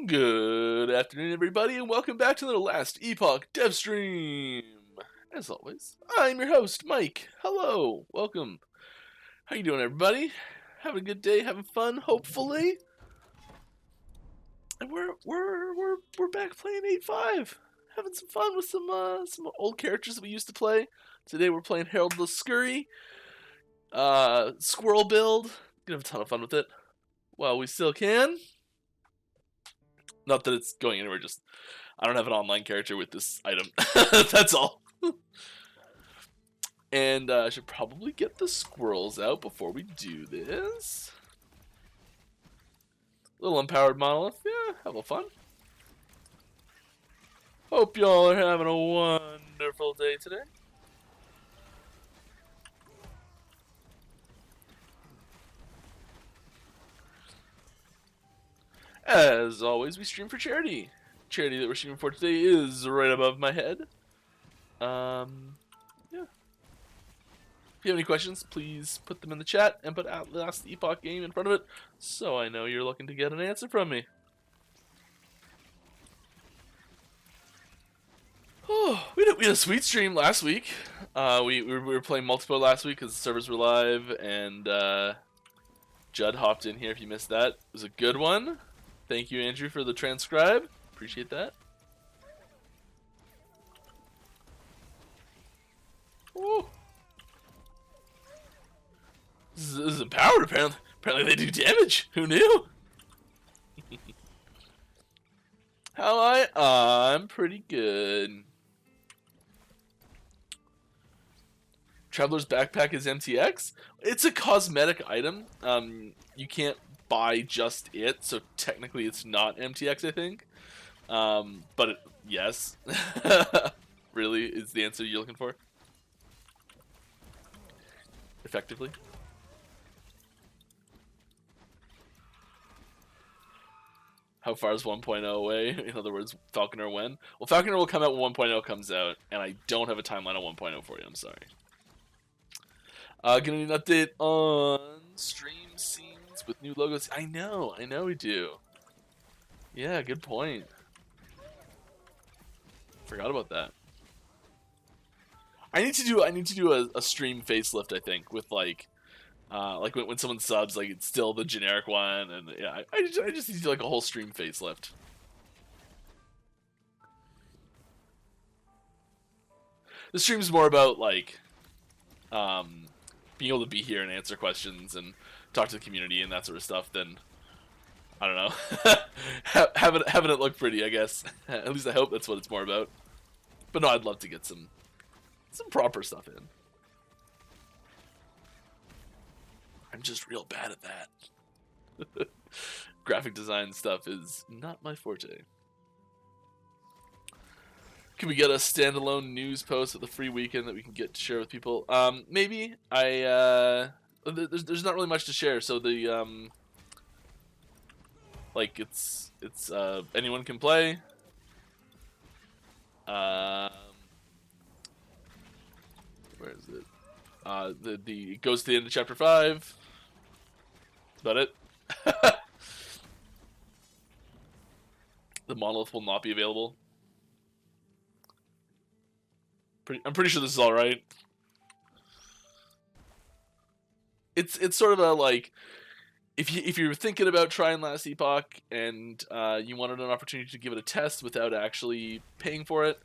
Good afternoon, everybody, and welcome back to the Last Epoch dev stream. As always, I'm your host, Mike. Hello, welcome. How you doing, everybody? Having a good day, having fun, hopefully. And we're back playing 8.5, having some fun with some old characters that we used to play. Today we're playing Harold the Scurry, squirrel build. Gonna have a ton of fun with it while we still can. Not that it's going anywhere, just I don't have an online character with this item. That's all. And I should probably get the squirrels out before we do this. Little empowered monolith. Yeah, have a little fun. Hope y'all are having a wonderful day today. As always, we stream for charity. Charity that we're streaming for today is right above my head. Yeah. If you have any questions, please put them in the chat and put Last Epoch game in front of it so I know you're looking to get an answer from me. Oh, we had a sweet stream last week. We were playing multiplayer last week because the servers were live, and Judd hopped in here if you missed that. It was a good one. Thank you, Andrew, for the transcribe. Appreciate that. Ooh. This is empowered, apparently. Apparently they do damage. Who knew? How I'm pretty good. Traveler's backpack is MTX. It's a cosmetic item. You can't buy just it, so technically it's not MTX, I think. But yes. Really is the answer you're looking for? Effectively. How far is 1.0 away? In other words, Falconer when? Well, Falconer will come out when 1.0 comes out, and I don't have a timeline on 1.0 for you. I'm sorry. Gonna need an update on stream scenes with new logos. I know we do. Yeah, good point. Forgot about that. I need to do a stream facelift, I think, with like when someone subs, like it's still the generic one, and yeah, I just need to do like a whole stream facelift. The stream's more about like being able to be here and answer questions and talk to the community and that sort of stuff than, I don't know, having it look pretty, I guess. At least I hope that's what it's more about. But no, I'd love to get some proper stuff in. I'm just real bad at that. Graphic design stuff is not my forte. Can we get a standalone news post with a free weekend that we can get to share with people? Maybe. There's not really much to share, so the like it's anyone can play. Where is it? It goes to the end of chapter 5. That's about it. The monolith will not be available. I'm pretty sure this is all right. It's sort of a like, if you're thinking about trying Last Epoch and you wanted an opportunity to give it a test without actually paying for it,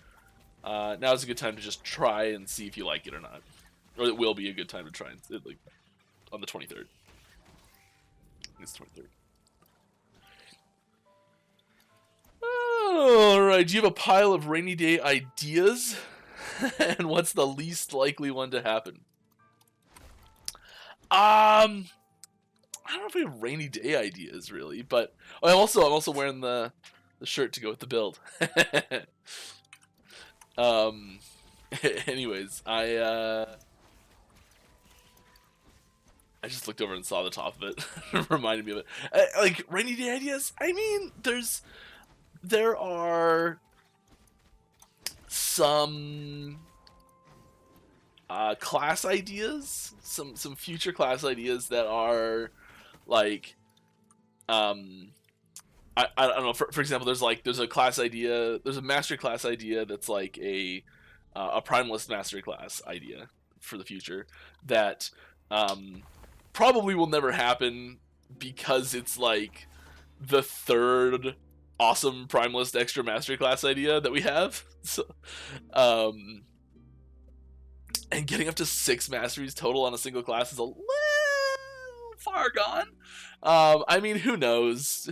now's a good time to just try and see if you like it or not. Or it will be a good time to try and like on the 23rd. It's 23rd. Alright, do you have a pile of rainy day ideas? And what's the least likely one to happen? I don't know if we have rainy day ideas really, but I'm also wearing the shirt to go with the build. Anyways, I just looked over and saw the top of it. It reminded me of it. Like rainy day ideas. I mean, there are some class ideas, some future class ideas that are like I don't know. For example, there's a class idea. There's a mastery class idea that's like a primalist mastery class idea for the future that probably will never happen because it's like the third awesome primalist extra mastery class idea that we have. So, and getting up to 6 masteries total on a single class is a little far gone. I mean, who knows?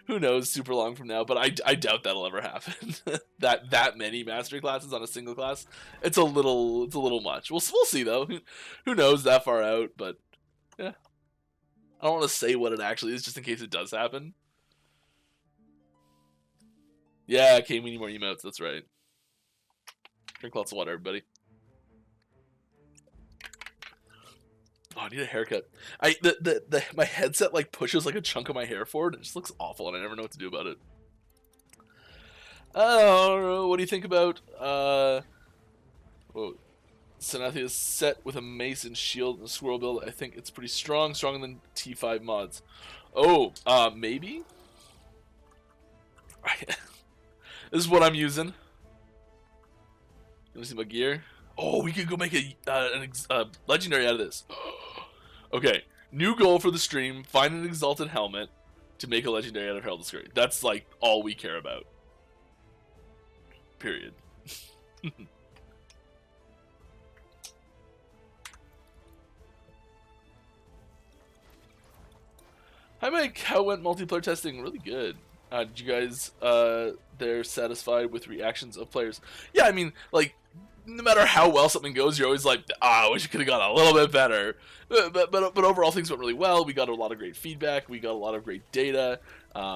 Who knows? Super long from now, but I doubt that'll ever happen. that many mastery classes on a single class, it's a little much. We'll see though. Who knows that far out? But yeah, I don't want to say what it actually is, just in case it does happen. Yeah, okay, we need more emotes. That's right. Drink lots of water, everybody. Oh, I need a haircut. My headset like pushes like a chunk of my hair forward. It just looks awful, and I never know what to do about it. Oh, what do you think about whoa, Senathia's set with a mace and shield and a squirrel build? I think it's pretty strong, stronger than T5 mods. Oh, maybe. This is what I'm using. You want to see my gear? Oh, we could go make a legendary out of this. Okay, new goal for the stream: find an exalted helmet to make a legendary out of Herald of Scurry. That's like all we care about. Period. Hi Mike, how went multiplayer testing? Really good. Did you guys they're satisfied with reactions of players? Yeah, I mean, like, no matter how well something goes, you're always like, I wish it could have gone a little bit better. But overall, things went really well. We got a lot of great feedback. We got a lot of great data. There's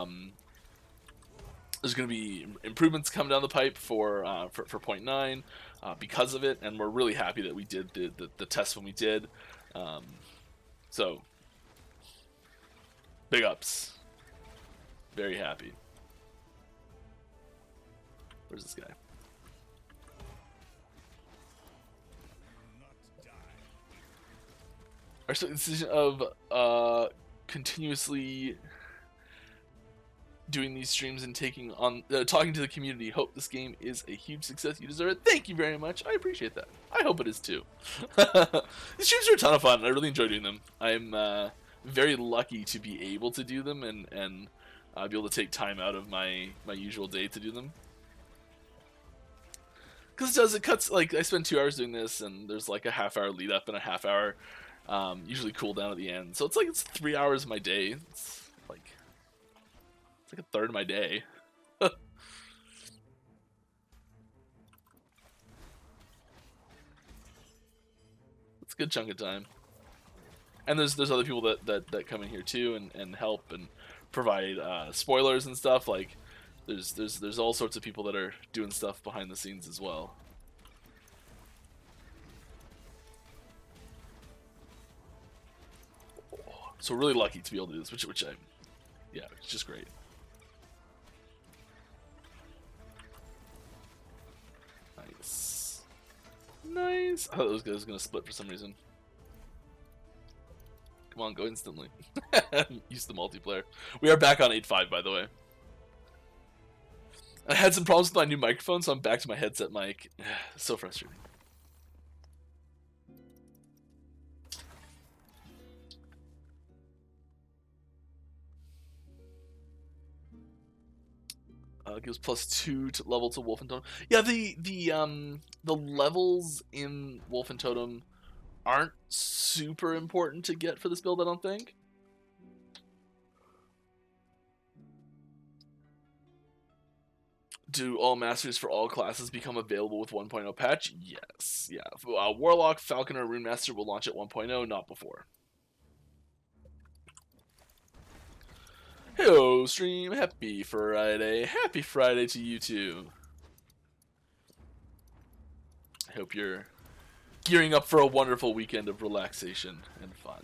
going to be improvements coming down the pipe for 0.9 because of it, and we're really happy that we did the test when we did. So, big ups. Very happy. Where's this guy? Our decision of continuously doing these streams and taking on talking to the community. Hope this game is a huge success. You deserve it. Thank you very much. I appreciate that. I hope it is too. These streams are a ton of fun. I really enjoy doing them. I'm very lucky to be able to do them and be able to take time out of my usual day to do them. Because it cuts, like, I spend 2 hours doing this, and there's like a half-hour lead up and a half-hour usually cool down at the end. So it's 3 hours of my day. It's like a third of my day. It's a good chunk of time. And there's other people that come in here too and help and provide spoilers and stuff. Like there's all sorts of people that are doing stuff behind the scenes as well. So we're really lucky to be able to do this, which yeah, it's just great. Nice. I thought those guys were gonna split for some reason. Come on, go instantly. Use the multiplayer. We are back on 8.5, by the way. I had some problems with my new microphone, so I'm back to my headset mic. So frustrating. Gives +2 to level to Wolf and Totem. Yeah, the levels in Wolf and Totem aren't super important to get for this build, I don't think. Do all masters for all classes become available with 1.0 patch? Yes. Yeah. Warlock, Falconer, Rune Master will launch at 1.0, not before. Hello, stream. Happy Friday. Happy Friday to you too. I hope you're gearing up for a wonderful weekend of relaxation and fun.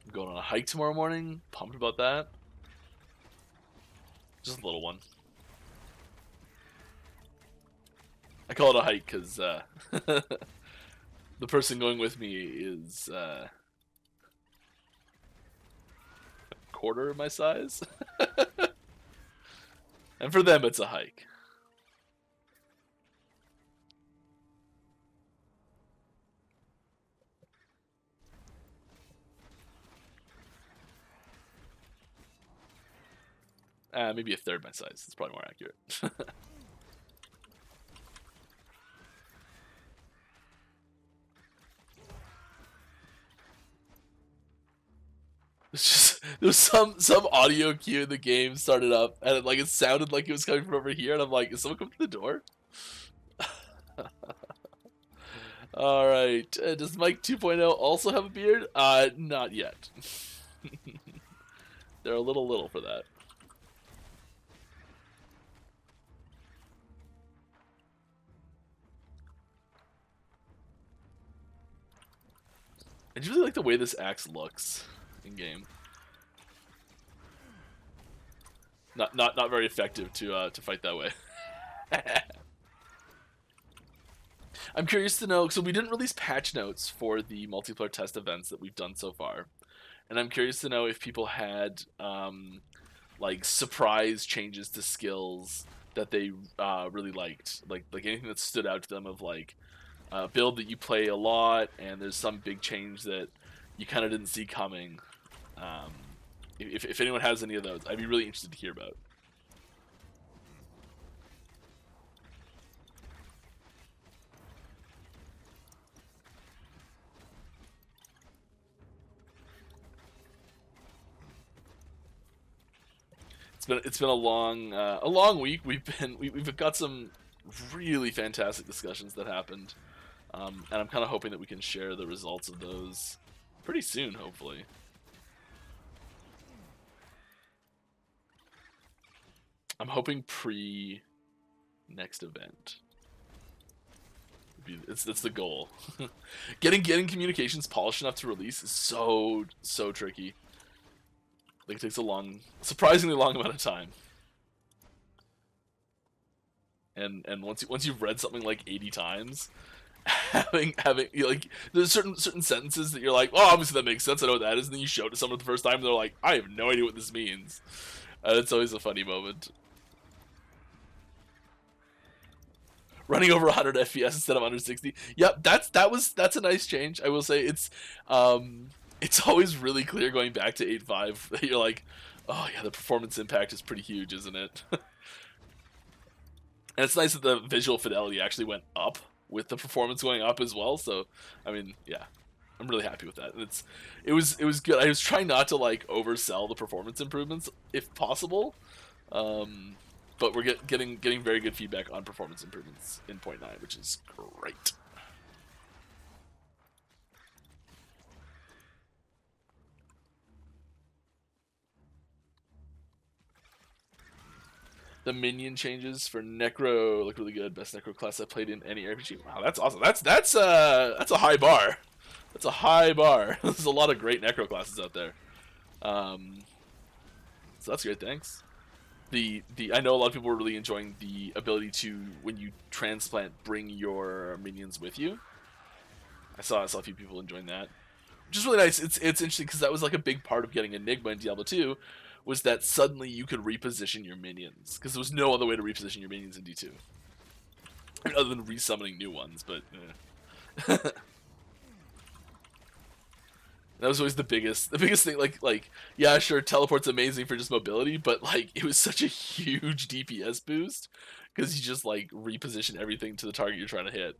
I'm going on a hike tomorrow morning. Pumped about that. Just a little one. I call it a hike because the person going with me is a quarter of my size. And for them, it's a hike. Maybe a third my size. It's probably more accurate. It's just there was some audio cue in the game started up, and it sounded like it was coming from over here, and I'm like, is someone coming to the door? All right. Does Mike 2.0 also have a beard? Not yet. They're a little for that. I just really like the way this axe looks in game. Not very effective to fight that way. I'm curious to know. So we didn't release patch notes for the multiplayer test events that we've done so far, and I'm curious to know if people had like surprise changes to skills that they really liked, like anything that stood out to them of like a build that you play a lot, and there's some big change that you kind of didn't see coming. If anyone has any of those, I'd be really interested to hear about. It's been a long week. We've got some really fantastic discussions that happened, and I'm kind of hoping that we can share the results of those pretty soon, hopefully. I'm hoping pre next event. It's the goal. getting communications polished enough to release is so tricky. Like, it takes a surprisingly long amount of time. And once you've read something like 80 times, having like, there's certain sentences that you're like, oh, obviously that makes sense, I know what that is, and then you show it to someone the first time and they're like, I have no idea what this means. It's always a funny moment. Running over 100 FPS instead of under 60. Yep, that's a nice change. I will say it's always really clear going back to 8.5 that you're like, oh yeah, the performance impact is pretty huge, isn't it? And it's nice that the visual fidelity actually went up with the performance going up as well. So, I mean, yeah, I'm really happy with that. And it was good. I was trying not to like oversell the performance improvements if possible, but we're getting very good feedback on performance improvements in 0.9, which is great. The minion changes for Necro look really good. Best Necro class I played in any RPG. Wow, that's awesome. That's a high bar. That's a high bar. There's a lot of great Necro classes out there. So that's great. Thanks. I know a lot of people were really enjoying the ability to, when you transplant, bring your minions with you. I saw a few people enjoying that, which is really nice. It's interesting because that was like a big part of getting Enigma in Diablo 2, was that suddenly you could reposition your minions, because there was no other way to reposition your minions in D2. I mean, other than resummoning new ones, but that was always the biggest thing. Like yeah, sure, teleport's amazing for just mobility, but like it was such a huge DPS boost because you just like reposition everything to the target you're trying to hit.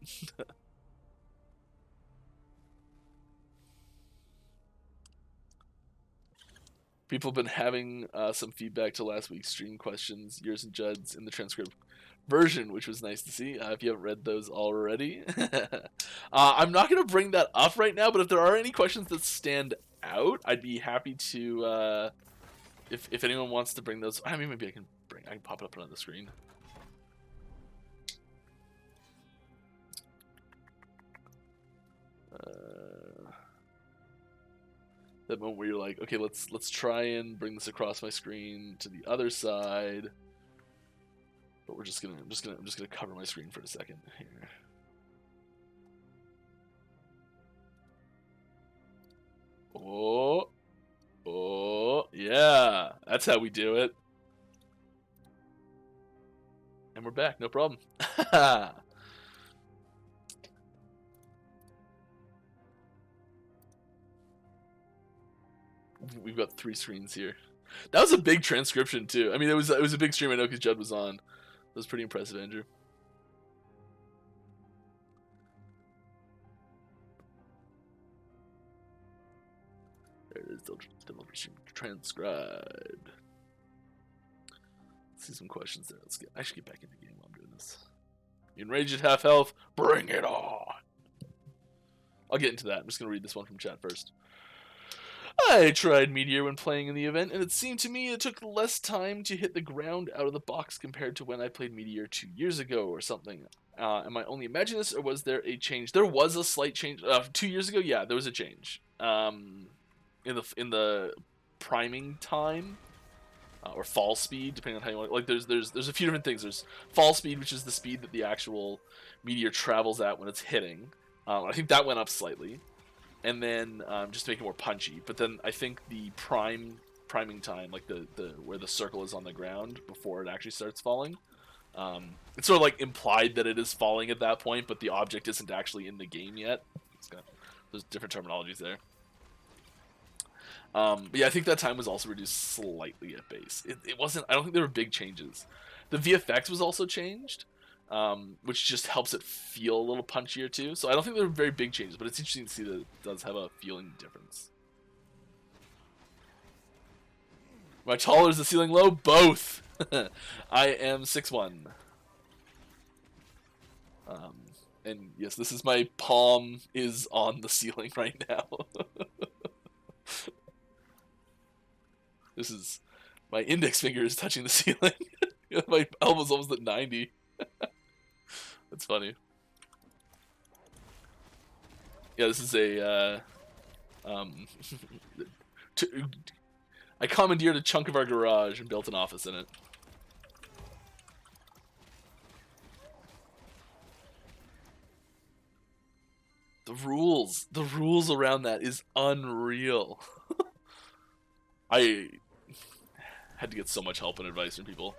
People have been having some feedback to last week's stream questions, yours and Judd's, in the transcript version, which was nice to see. If you haven't read those already, I'm not going to bring that up right now, but if there are any questions that stand out, I'd be happy to, if anyone wants to bring those. I mean, maybe I can pop it up on the screen. That moment where you're like, okay, let's try and bring this across my screen to the other side, but I'm just gonna cover my screen for a second here. Oh, yeah, that's how we do it. And we're back, no problem. We've got 3 screens here. That was a big transcription too. I mean, it was a big stream, I know, because Judd was on. That was pretty impressive, Andrew. There it is, developer stream transcribed. Let's see some questions there. I should get back into the game while I'm doing this. Enraged at half health, bring it on. I'll get into that. I'm just gonna read this one from chat first. I tried Meteor when playing in the event, and it seemed to me it took less time to hit the ground out of the box compared to when I played Meteor 2 years ago or something. Am I only imagining this, or was there a change? There was a slight change. 2 years ago, yeah, there was a change. In the priming time, or fall speed, depending on how you want it. Like, there's a few different things. There's fall speed, which is the speed that the actual meteor travels at when it's hitting. I think that went up slightly. And then just to make it more punchy. But then I think the priming time, like the where the circle is on the ground before it actually starts falling, it's sort of like implied that it is falling at that point, but the object isn't actually in the game yet. There's different terminologies there. But yeah, I think that time was also reduced slightly at base. It wasn't. I don't think there were big changes. The VFX was also changed, which just helps it feel a little punchier too. So I don't think there were very big changes, but it's interesting to see that it does have a feeling difference. Am I taller? Is the ceiling low? Both. I am 6'1". And yes, this is my palm is on the ceiling right now. This is my index finger is touching the ceiling. My elbow's almost at 90. That's funny. Yeah, this is a I commandeered a chunk of our garage and built an office in it. The rules around that is unreal. I had to get so much help and advice from people.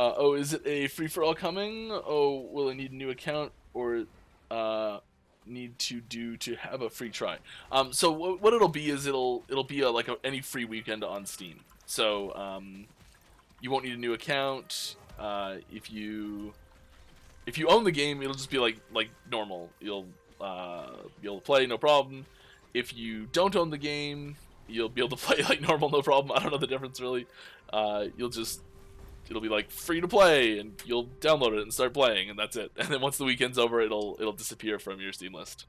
Oh, is it a free-for-all coming? Oh, will I need a new account or need to have a free try? So what it'll be is it'll be like any free weekend on Steam. So you won't need a new account. If you own the game, it'll just be like normal. You'll be able to play, no problem. If you don't own the game, you'll be able to play like normal, no problem. I don't know the difference really. It'll be like free to play, and you'll download it and start playing, and that's it. And then once the weekend's over, it'll disappear from your Steam list.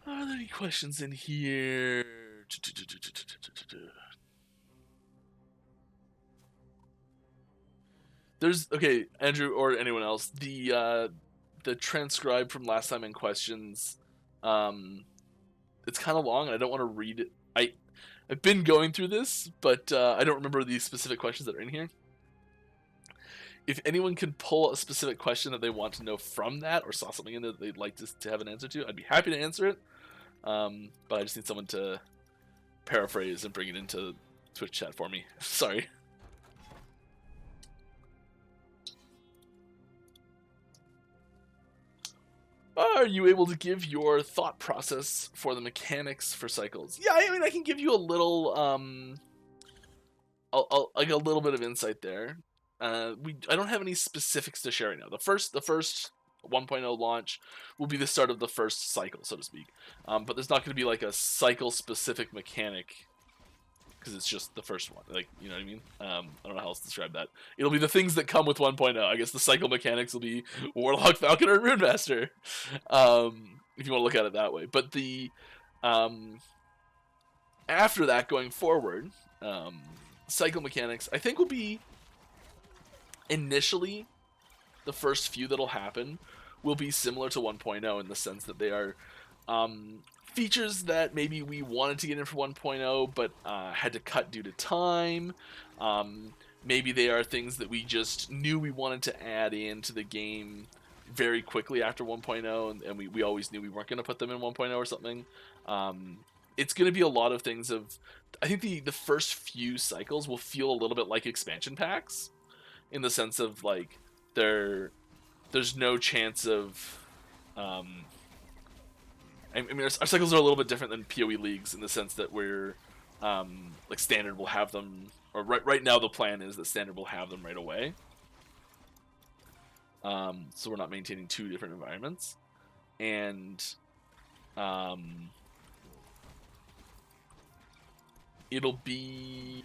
Are there any questions in here? Okay, Andrew or anyone else. The transcribe from last time in questions, it's kind of long, and I don't want to read it. I've been going through this, but I don't remember the specific questions that are in here. If anyone can pull a specific question that they want to know from that, or saw something in there that they'd like to have an answer to, I'd be happy to answer it. But I just need someone to paraphrase and bring it into Twitch chat for me. Sorry. Are you able to give your thought process for the mechanics for cycles? Yeah, I mean, I can give you a little, like a little bit of insight there. I don't have any specifics to share right now. The first 1.0 launch will be the start of the first cycle, so to speak. But there's not going to be like a cycle-specific mechanic, because it's just the first one. Like, you know what I mean? I don't know how else to describe that. It'll be the things that come with 1.0. I guess the cycle mechanics will be Warlock, Falconer, and Runemaster, if you want to look at it that way. But the after that, going forward, cycle mechanics, I think, will be initially the first few that'll happen will be similar to 1.0 in the sense that they are features that maybe we wanted to get in for 1.0 but had to cut due to time. Maybe they are things that we just knew we wanted to add into the game very quickly after 1.0, and we always knew we weren't going to put them in 1.0 or something. It's going to be a lot of things of... I think the first few cycles will feel a little bit like expansion packs, in the sense of, like, there's no chance of... I mean, our cycles are a little bit different than PoE leagues in the sense that we're... like, Standard will have them... Or right now the plan is that Standard will have them right away. So we're not maintaining two different environments. And... it'll be...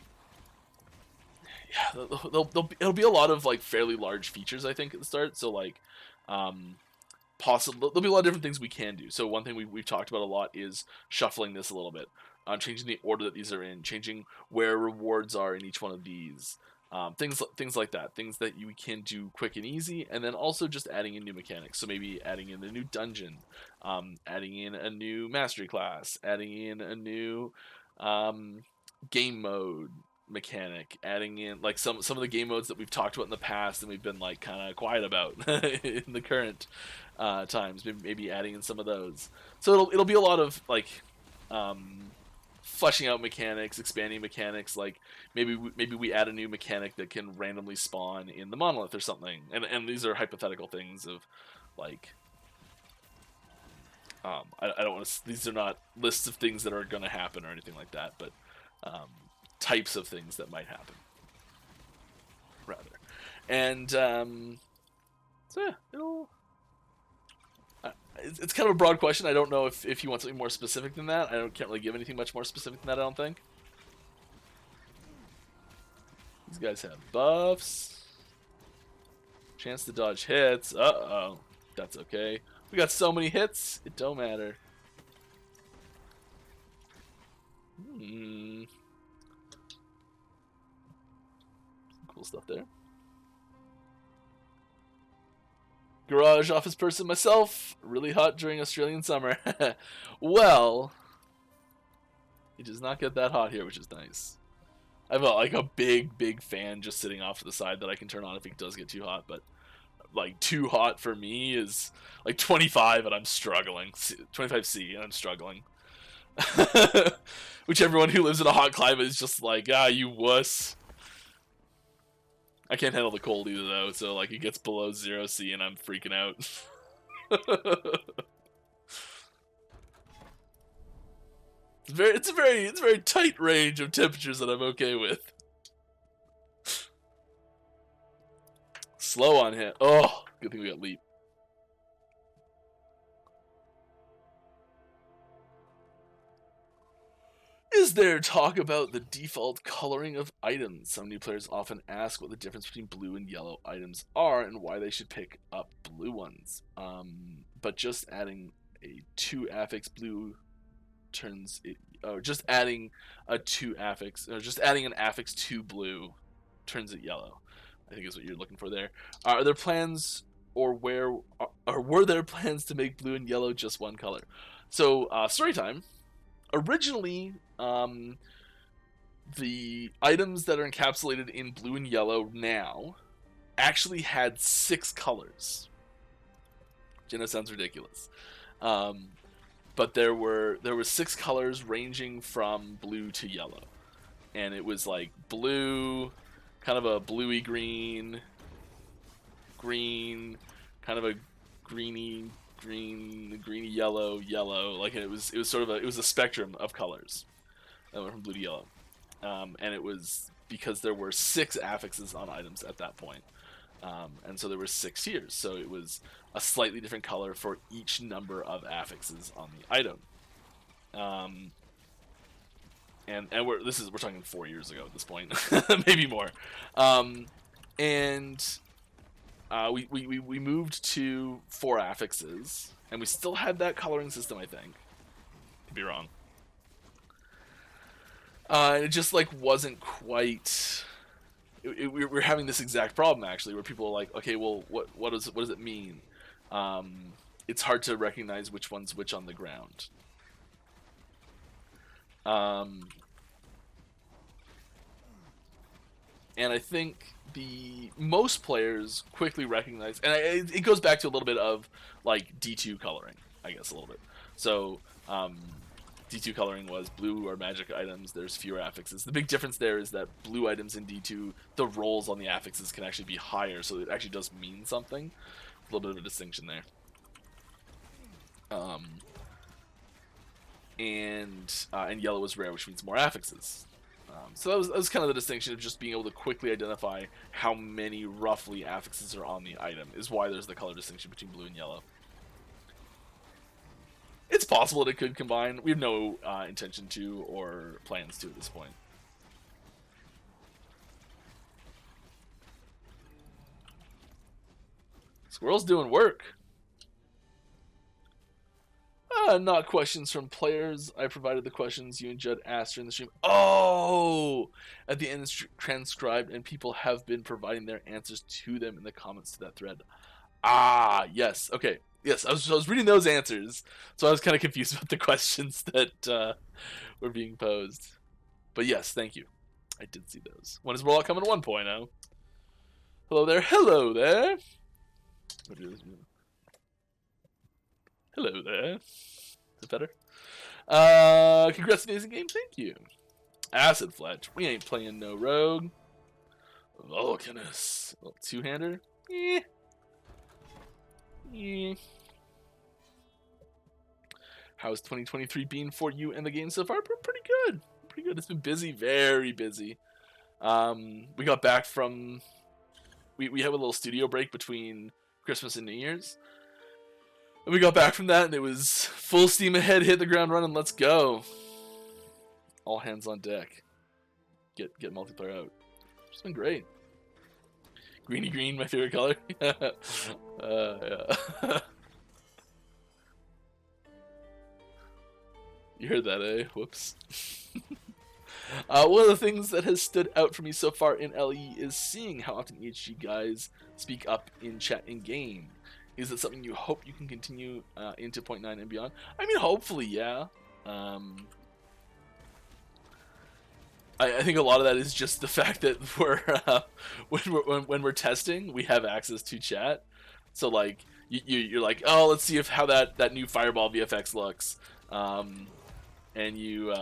Yeah, it'll be a lot of, like, fairly large features, I think, at the start. So, like, there'll be a lot of different things we can do. So one thing we've talked about a lot is shuffling this a little bit, changing the order that these are in, changing where rewards are in each one of these, things like that, things that you can do quick and easy, and then also just adding in new mechanics. So maybe adding in a new dungeon, adding in a new mastery class, adding in a new game mode mechanic, adding in like some of the game modes that we've talked about in the past and we've been like kind of quiet about in the current times, maybe adding in some of those. So it'll be a lot of like fleshing out mechanics, expanding mechanics. Like maybe we add a new mechanic that can randomly spawn in the monolith or something. And these are hypothetical things of like I don't want to. These are not lists of things that are going to happen or anything like that, but types of things that might happen, rather. And so yeah, it'll. It's kind of a broad question. I don't know if you want something more specific than that. Can't really give anything much more specific than that, I don't think. These guys have buffs. Chance to dodge hits. Uh-oh. That's okay. We got so many hits, it don't matter. Cool stuff there. Garage office person myself. Really hot during Australian summer. Well, it does not get that hot here, which is nice. I have a big fan just sitting off to the side that I can turn on if it does get too hot, but like too hot for me is like 25 and I'm struggling. 25C and I'm struggling. Which everyone who lives in a hot climate is just like, you wuss. I can't handle the cold either though, so like it gets below 0C and I'm freaking out. It's a very tight range of temperatures that I'm okay with. Slow on hit. Oh, good thing we got leap. Is there talk about the default coloring of items? Some new players often ask what the difference between blue and yellow items are and why they should pick up blue ones. But just adding a 2 affix blue turns it, or just adding a 2 affix, or just adding an affix to blue turns it yellow, I think is what you're looking for there. Are there plans, or were there plans to make blue and yellow just one color? So, story time. Originally, the items that are encapsulated in blue and yellow now actually had 6 colors. Which I know sounds ridiculous. But there were 6 colors ranging from blue to yellow. And it was like blue, kind of a bluey green, green, kind of a greeny yellow, like it was sort of a spectrum of colors that went from blue to yellow, and it was because there were 6 affixes on items at that point, and so there were 6 tiers, so it was a slightly different color for each number of affixes on the item, and we're talking 4 years ago at this point, maybe more, and. We moved to 4 affixes, and we still had that coloring system, I think. Could be wrong. It just like wasn't quite. We're having this exact problem actually, where people are like, okay, well, what does it mean? It's hard to recognize which one's which on the ground. And I think the most players quickly recognize, and it goes back to a little bit of like D2 coloring, I guess, a little bit. So D2 coloring was blue are magic items, there's fewer affixes. The big difference there is that blue items in D2, the rolls on the affixes can actually be higher, so it actually does mean something. A little bit of a distinction there. And yellow is rare, which means more affixes. So that was kind of the distinction of just being able to quickly identify how many roughly affixes are on the item, is why there's the color distinction between blue and yellow. It's possible that it could combine. We have no intention to or plans to at this point. Squirrel's doing work. Not questions from players. I provided the questions you and Judd asked during the stream. Oh! At the end, it's transcribed, and people have been providing their answers to them in the comments to that thread. Ah, yes. Okay. Yes, I was reading those answers, so I was kind of confused about the questions that were being posed. But yes, thank you. I did see those. When is Warlock coming 1.0? Hello there. Hello there. Hello there. Is it better? Congrats, amazing game. Thank you. Acid Fletch. We ain't playing no rogue. Volcanus. Little two-hander. Yeah. How's 2023 been for you and the game so far? Pretty good. Pretty good. It's been busy. Very busy. We got back from... We have a little studio break between Christmas and New Year's. And we got back from that, and it was full steam ahead, hit the ground running, let's go. All hands on deck. Get multiplayer out. It's been great. Greeny green, my favorite color. Yeah. You heard that, eh? Whoops. One of the things that has stood out for me so far in LE is seeing how often EHG guys speak up in chat in game. Is it something you hope you can continue into 0.9 and beyond? I mean, hopefully, yeah. I think a lot of that is just the fact that when we're testing, we have access to chat. So like you're like, oh, let's see how that new Fireball VFX looks, and you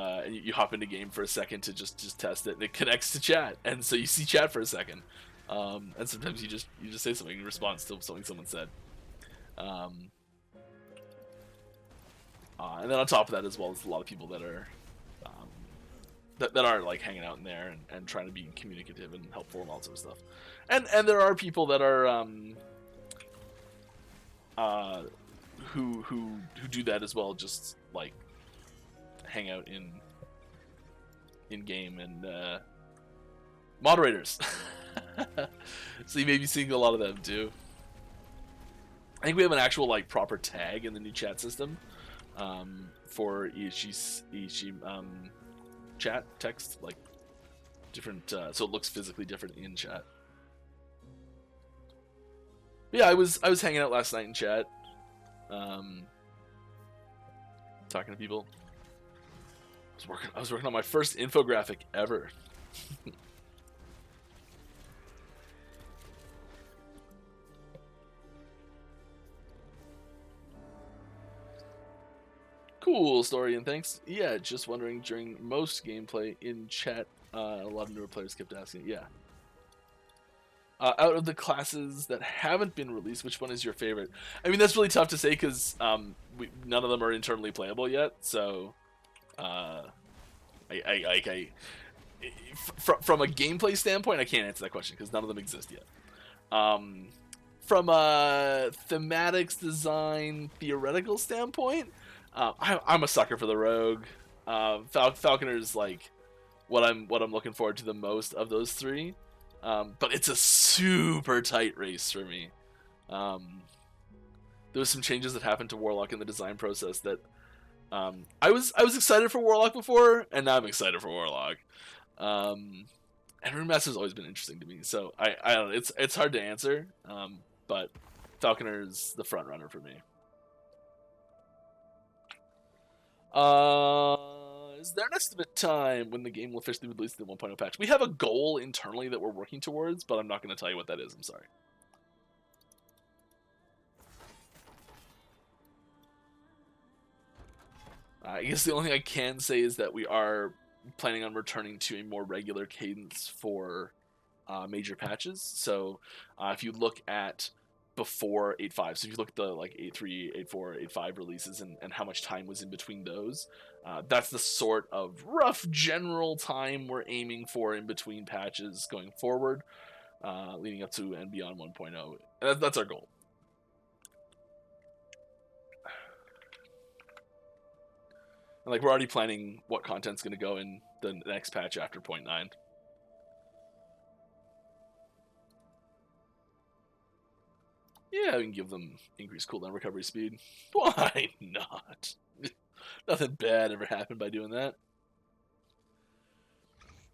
hop into game for a second to just test it, and it connects to chat, and so you see chat for a second, and sometimes you just say something in response to something someone said. And then on top of that as well, there's a lot of people that are that are like hanging out in there and trying to be communicative and helpful and all that sort of stuff. And there are people that are who do that as well, just like hang out in game, and moderators. So you may be seeing a lot of them too. I think we have an actual like proper tag in the new chat system for EHG chat text, like different, so it looks physically different in chat. But yeah, I was hanging out last night in chat, talking to people. I was working on my first infographic ever. Cool story, and thanks. Yeah, just wondering, during most gameplay in chat, a lot of newer players kept asking. Yeah. Out of the classes that haven't been released, which one is your favorite? I mean, that's really tough to say because none of them are internally playable yet. So, from a gameplay standpoint, I can't answer that question because none of them exist yet. From a thematics, design, theoretical standpoint, I'm a sucker for the rogue. Falconer's like what I'm looking forward to the most of those three. But it's a super tight race for me. There was some changes that happened to Warlock in the design process that I was excited for Warlock before, and now I'm excited for Warlock. And Rune Master's always been interesting to me, so I don't know, it's hard to answer. But Falconer's the front runner for me. Is there an estimate time when the game will officially be released in the 1.0 patch? We have a goal internally that we're working towards, but I'm not going to tell you what that is. I'm sorry. I guess the only thing I can say is that we are planning on returning to a more regular cadence for major patches. So if you look at before 8.5, so if you look at the like 8.3, 8.4, 8.5 releases and how much time was in between those, that's the sort of rough general time we're aiming for in between patches going forward, leading up to and beyond 1.0. And that's our goal. And like we're already planning what content's going to go in the next patch after 0.9. Yeah, we can give them increased cooldown recovery speed. Why not? Nothing bad ever happened by doing that.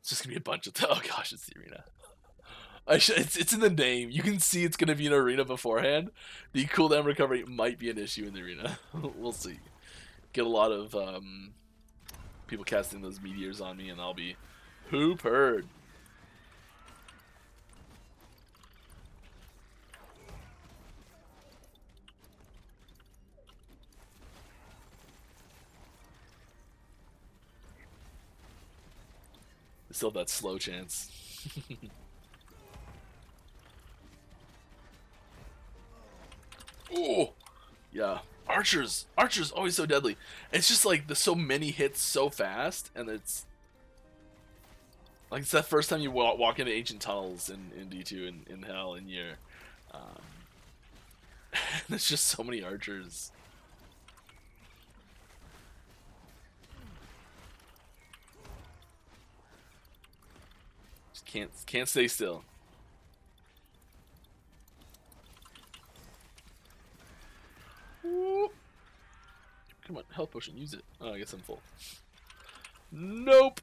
It's just gonna be a bunch of oh gosh, it's the arena. It's in the name. You can see it's gonna be an arena beforehand. The cooldown recovery might be an issue in the arena. We'll see. Get a lot of people casting those meteors on me, and I'll be hoopered. Still have that slow chance. Oh, yeah. Archer's always so deadly. It's just like there's so many hits so fast, and it's like it's that first time you walk into ancient tunnels in D2 in Hell, and you're there's just so many archers. Just can't stay still. Whoop. Come on, health potion, use it. Oh, I guess I'm full. Nope.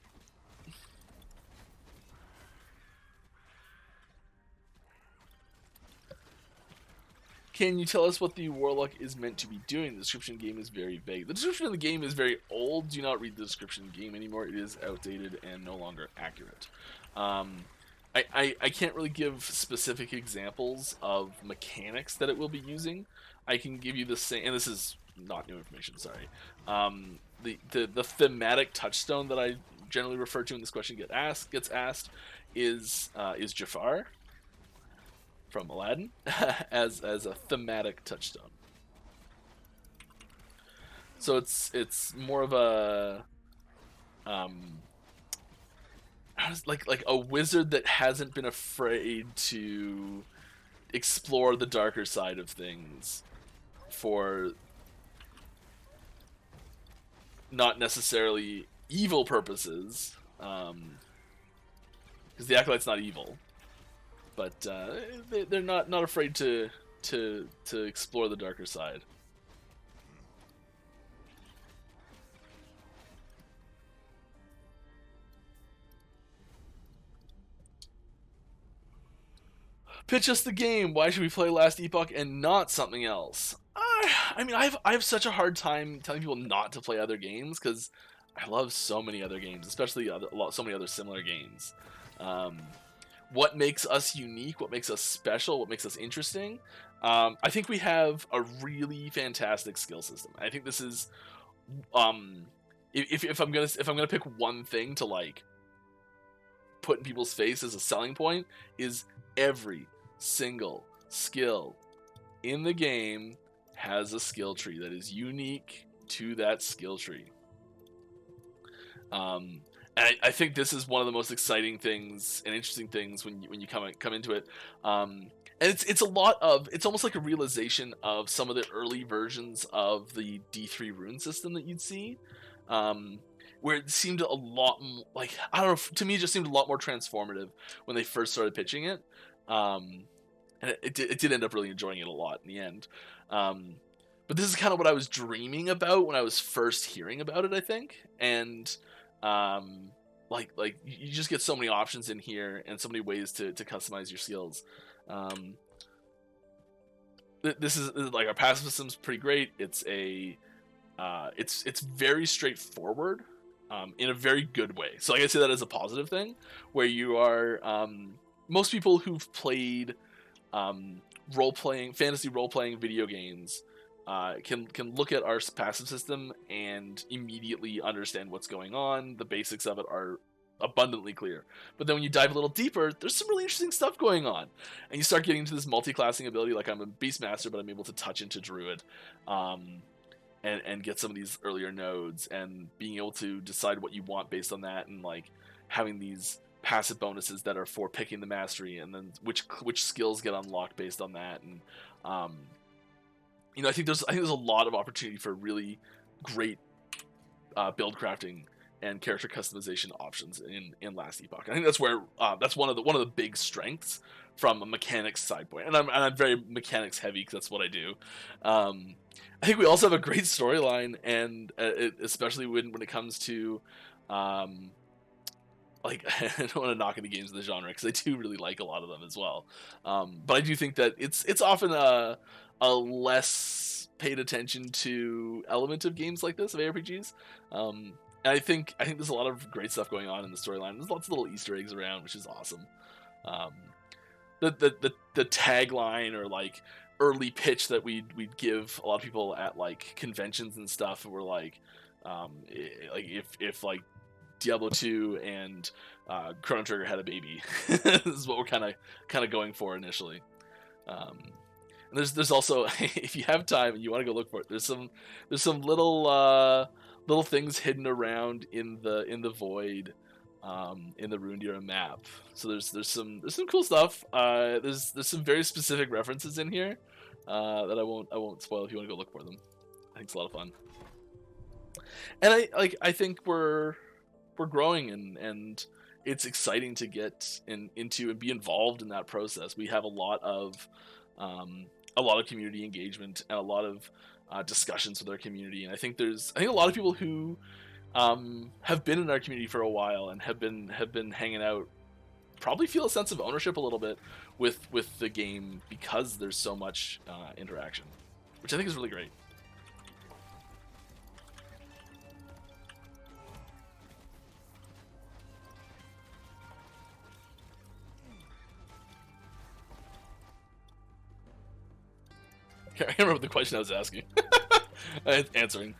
Can you tell us what the Warlock is meant to be doing? The description game is very vague. The description of the game is very old. Do not read the description game anymore. It is outdated and no longer accurate. I can't really give specific examples of mechanics that it will be using. I can give you the same, and this is not new information, sorry. The thematic touchstone that I generally refer to when this question gets asked is Jafar from Aladdin as a thematic touchstone. So it's more of a like a wizard that hasn't been afraid to explore the darker side of things for not necessarily evil purposes, because the Acolyte's not evil, but they're not afraid to explore the darker side. Pitch us the game. Why should we play Last Epoch and not something else? I mean, I have such a hard time telling people not to play other games because I love so many other games, especially so many other similar games. What makes us unique? What makes us special? What makes us interesting? I think we have a really fantastic skill system. I think this is, if I'm gonna pick one thing to like put in people's face as a selling point, is every single skill in the game has a skill tree that is unique to that skill tree. And I think this is one of the most exciting things and interesting things when you come into it. And it's almost like a realization of some of the early versions of the D3 rune system that you'd see, where it seemed a lot like, I don't know, to me it just seemed a lot more transformative when they first started pitching it. And it did end up really enjoying it a lot in the end. But this is kind of what I was dreaming about when I was first hearing about it, I think. And like you just get so many options in here and so many ways to customize your skills. This is like our passive system's pretty great. It's very straightforward, in a very good way. So like I say that as a positive thing, where you are most people who've played fantasy role playing video games can look at our passive system and immediately understand what's going on. The basics of it are abundantly clear. But then when you dive a little deeper, there's some really interesting stuff going on, and you start getting into this multi-classing ability. Like, I'm a Beastmaster, but I'm able to touch into Druid, and get some of these earlier nodes, and being able to decide what you want based on that, and like having these passive bonuses that are for picking the mastery, and then which skills get unlocked based on that. And I think there's a lot of opportunity for really great build crafting and character customization options in Last Epoch. I think that's where that's one of the big strengths from a mechanics side point, and I'm very mechanics heavy because that's what I do. I think we also have a great storyline, and especially when it comes to like, I don't want to knock any games in the genre because I do really like a lot of them as well. But I do think that it's often a less paid attention to element of games like this, of ARPGs. And I think there's a lot of great stuff going on in the storyline. There's lots of little Easter eggs around, which is awesome. The tagline, or like early pitch that we'd give a lot of people at like conventions and stuff, and we're like if like Diablo 2 and Chrono Trigger had a baby, this is what we're kind of going for initially. And there's also, if you have time and you want to go look for it, there's some little things hidden around in the void, in the Ruined Era map. So there's some cool stuff. There's some very specific references in here that I won't spoil if you want to go look for them. I think it's a lot of fun. And I think we're growing, and it's exciting to get into and be involved in that process. We have a lot of community engagement and a lot of discussions with our community, and I think a lot of people who have been in our community for a while and have been hanging out probably feel a sense of ownership a little bit with the game because there's so much interaction, which I think is really great. I can't remember the question I was asking. Answering.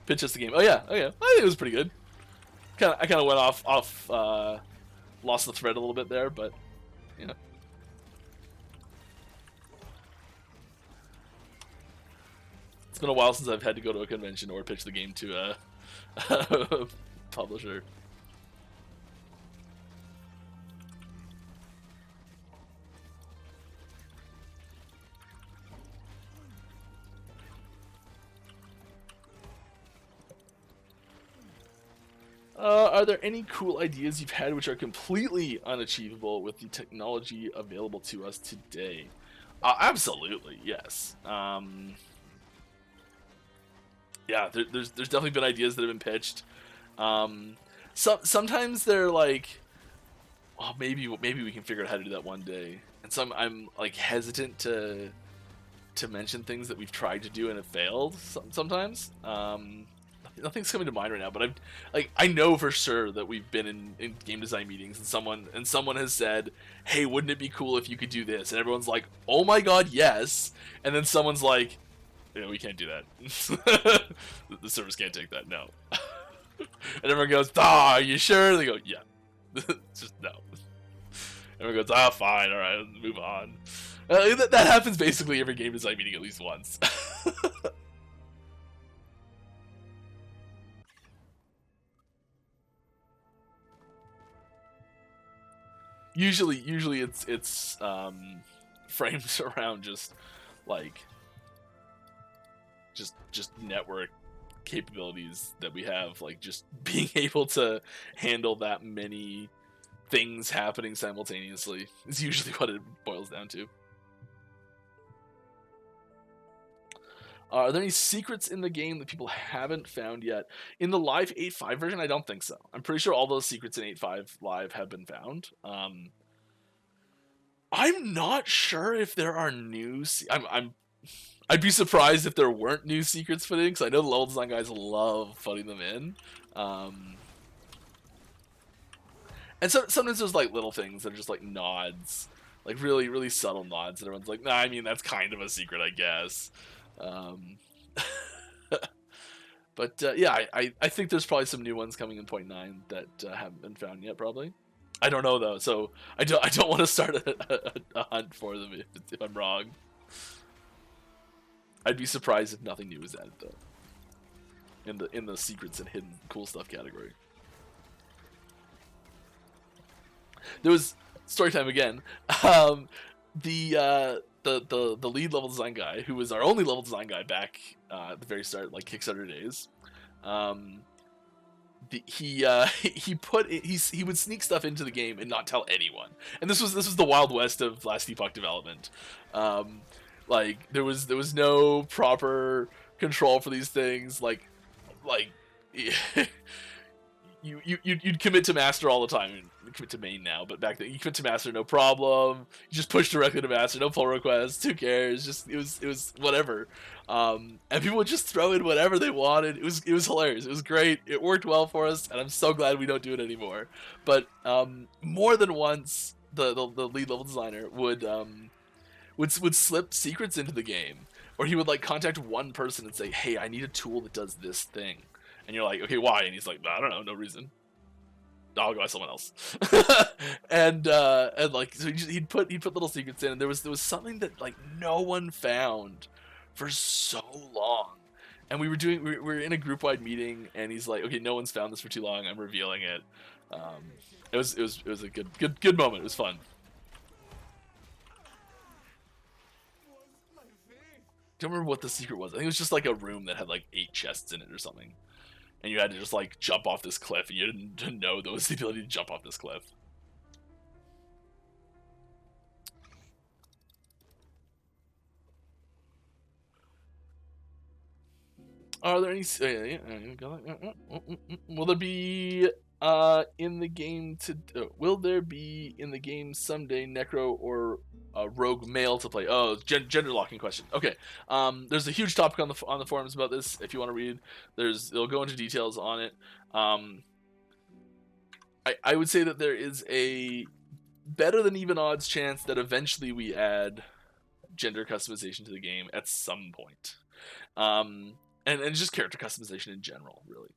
Pitch us the game. Oh yeah. I think it was pretty good. I kind of went off, lost the thread a little bit there, but you know. It's been a while since I've had to go to a convention or pitch the game to a publisher. Are there any cool ideas you've had which are completely unachievable with the technology available to us today? Absolutely, yes. Yeah, there's definitely been ideas that have been pitched. Sometimes they're like, oh, maybe we can figure out how to do that one day. And I'm like hesitant to mention things that we've tried to do and have failed sometimes. Nothing's coming to mind right now, but I know for sure that we've been in game design meetings, and someone has said, "Hey, wouldn't it be cool if you could do this?" And everyone's like, "Oh my god, yes!" And then someone's like, "Yeah, we can't do that. The service can't take that. No." And everyone goes, "Ah, are you sure?" They go, "Yeah." Just no. Everyone goes, "Ah, fine, all right, let's move on." That happens basically every game design meeting at least once. Usually it's framed around just like just network capabilities that we have, like just being able to handle that many things happening simultaneously. Is usually what it boils down to. Are there any secrets in the game that people haven't found yet? In the live 8.5 version, I don't think so. I'm pretty sure all those secrets in 8.5 live have been found. I'm not sure if there are new. I'd be surprised if there weren't new secrets put in, because I know the level design guys love putting them in. And so sometimes there's like little things that are just like nods, like really, really subtle nods, and everyone's like, nah, I mean, that's kind of a secret, I guess. But yeah, I think there's probably some new ones coming in 0.9 that haven't been found yet, probably. I don't know though, so I don't want to start a hunt for them if I'm wrong. I'd be surprised if nothing new is added though. In the secrets and hidden cool stuff category. There was story time again. The lead level design guy, who was our only level design guy back at the very start, like Kickstarter days, he would sneak stuff into the game and not tell anyone. And this was the Wild West of Last Epoch development. Like there was no proper control for these things. Like you'd commit to master all the time. You commit to main now, but back then you commit to master, no problem. You just push directly to master, no pull requests. Who cares? Just it was whatever. And people would just throw in whatever they wanted. It was hilarious. It was great. It worked well for us, and I'm so glad we don't do it anymore. But more than once, the lead level designer would slip secrets into the game, or he would like contact one person and say, "Hey, I need a tool that does this thing." And you're like, okay, why? And he's like, I don't know, no reason. I'll go by someone else. and like, so he'd put little secrets in, and there was something that like no one found for so long. And we were in a group wide meeting, and he's like, okay, no one's found this for too long. I'm revealing it. It was a good moment. It was fun. I don't remember what the secret was. I think it was just like a room that had like 8 chests in it or something. And you had to just like jump off this cliff, and you didn't know there was the ability to jump off this cliff. Are there any? Will there be in the game will there be in the game someday necro or rogue male to play? Oh, gender locking question. Okay. There's a huge topic on the forums about this. If you want to read, it'll go into details on it. I would say that there is a better than even odds chance that eventually we add gender customization to the game at some point. And just character customization in general, really.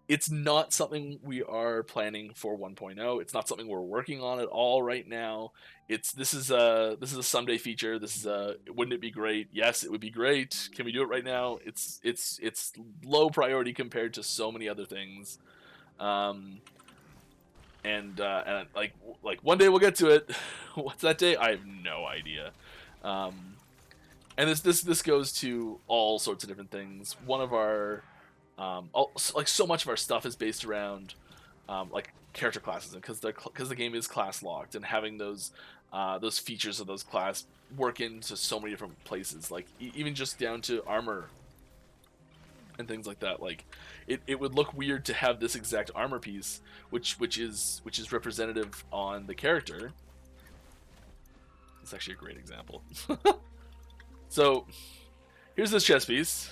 It's not something we are planning for 1.0. It's not something we're working on at all right now. This is a someday feature. Wouldn't it be great? Yes, it would be great. Can we do it right now? It's low priority compared to so many other things. And like one day we'll get to it. What's that day? I have no idea. And this goes to all sorts of different things. One of our like so much of our stuff is based around like character classes, and because the game is class locked, and having those features of those class work into so many different places, like even just down to armor and things like that. Like it would look weird to have this exact armor piece, which is representative on the character. It's actually a great example. So here's this chess piece.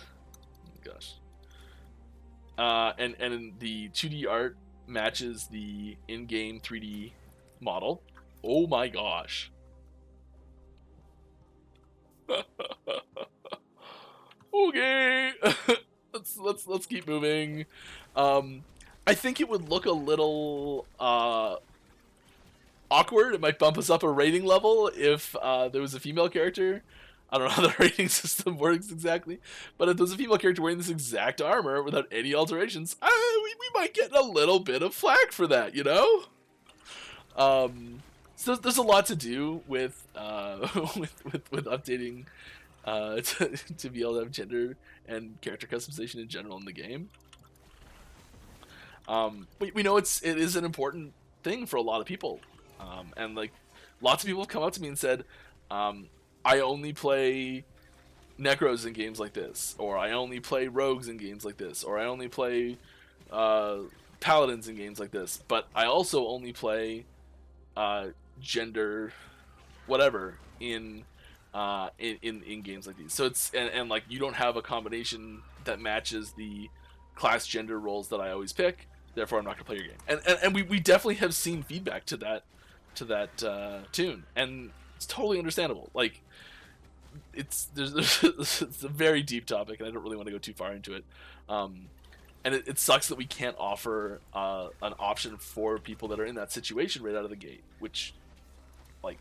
Oh, gosh. And the 2D art matches the in-game 3D model. Oh my gosh. Okay. let's keep moving. I think it would look a little awkward. It might bump us up a rating level if there was a female character. I don't know how the rating system works exactly, but if there's a female character wearing this exact armor without any alterations, we might get a little bit of flack for that, you know? So there's a lot to do with with updating to be able to have gender and character customization in general in the game. We know it is an important thing for a lot of people, and like lots of people have come up to me and said, I only play necros in games like this, or I only play rogues in games like this, or I only play paladins in games like this, but I also only play gender whatever in games like these. So it's and like you don't have a combination that matches the class gender roles that I always pick, therefore I'm not gonna play your game. And we definitely have seen feedback to that tune, and it's totally understandable. Like it's a very deep topic, and I don't really want to go too far into it. And it sucks that we can't offer an option for people that are in that situation right out of the gate, which like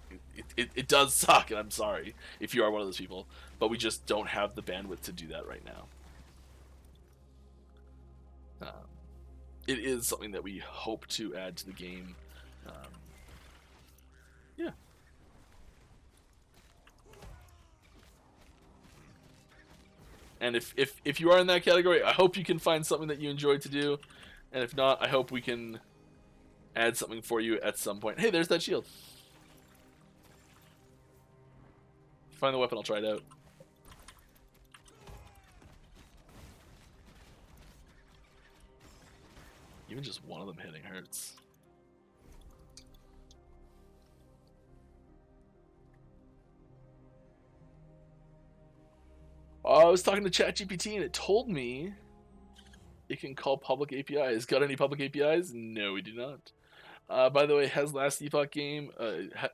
it does suck, and I'm sorry if you are one of those people, but we just don't have the bandwidth to do that right now. It is something that we hope to add to the game. Yeah. And if you are in that category, I hope you can find something that you enjoy to do, and if not, I hope we can add something for you at some point. Hey, there's that shield. Find the weapon, I'll try it out. Even just one of them hitting hurts. I was talking to ChatGPT and it told me it can call public APIs. Got any public APIs? No, we do not. By the way, has Last Epoch game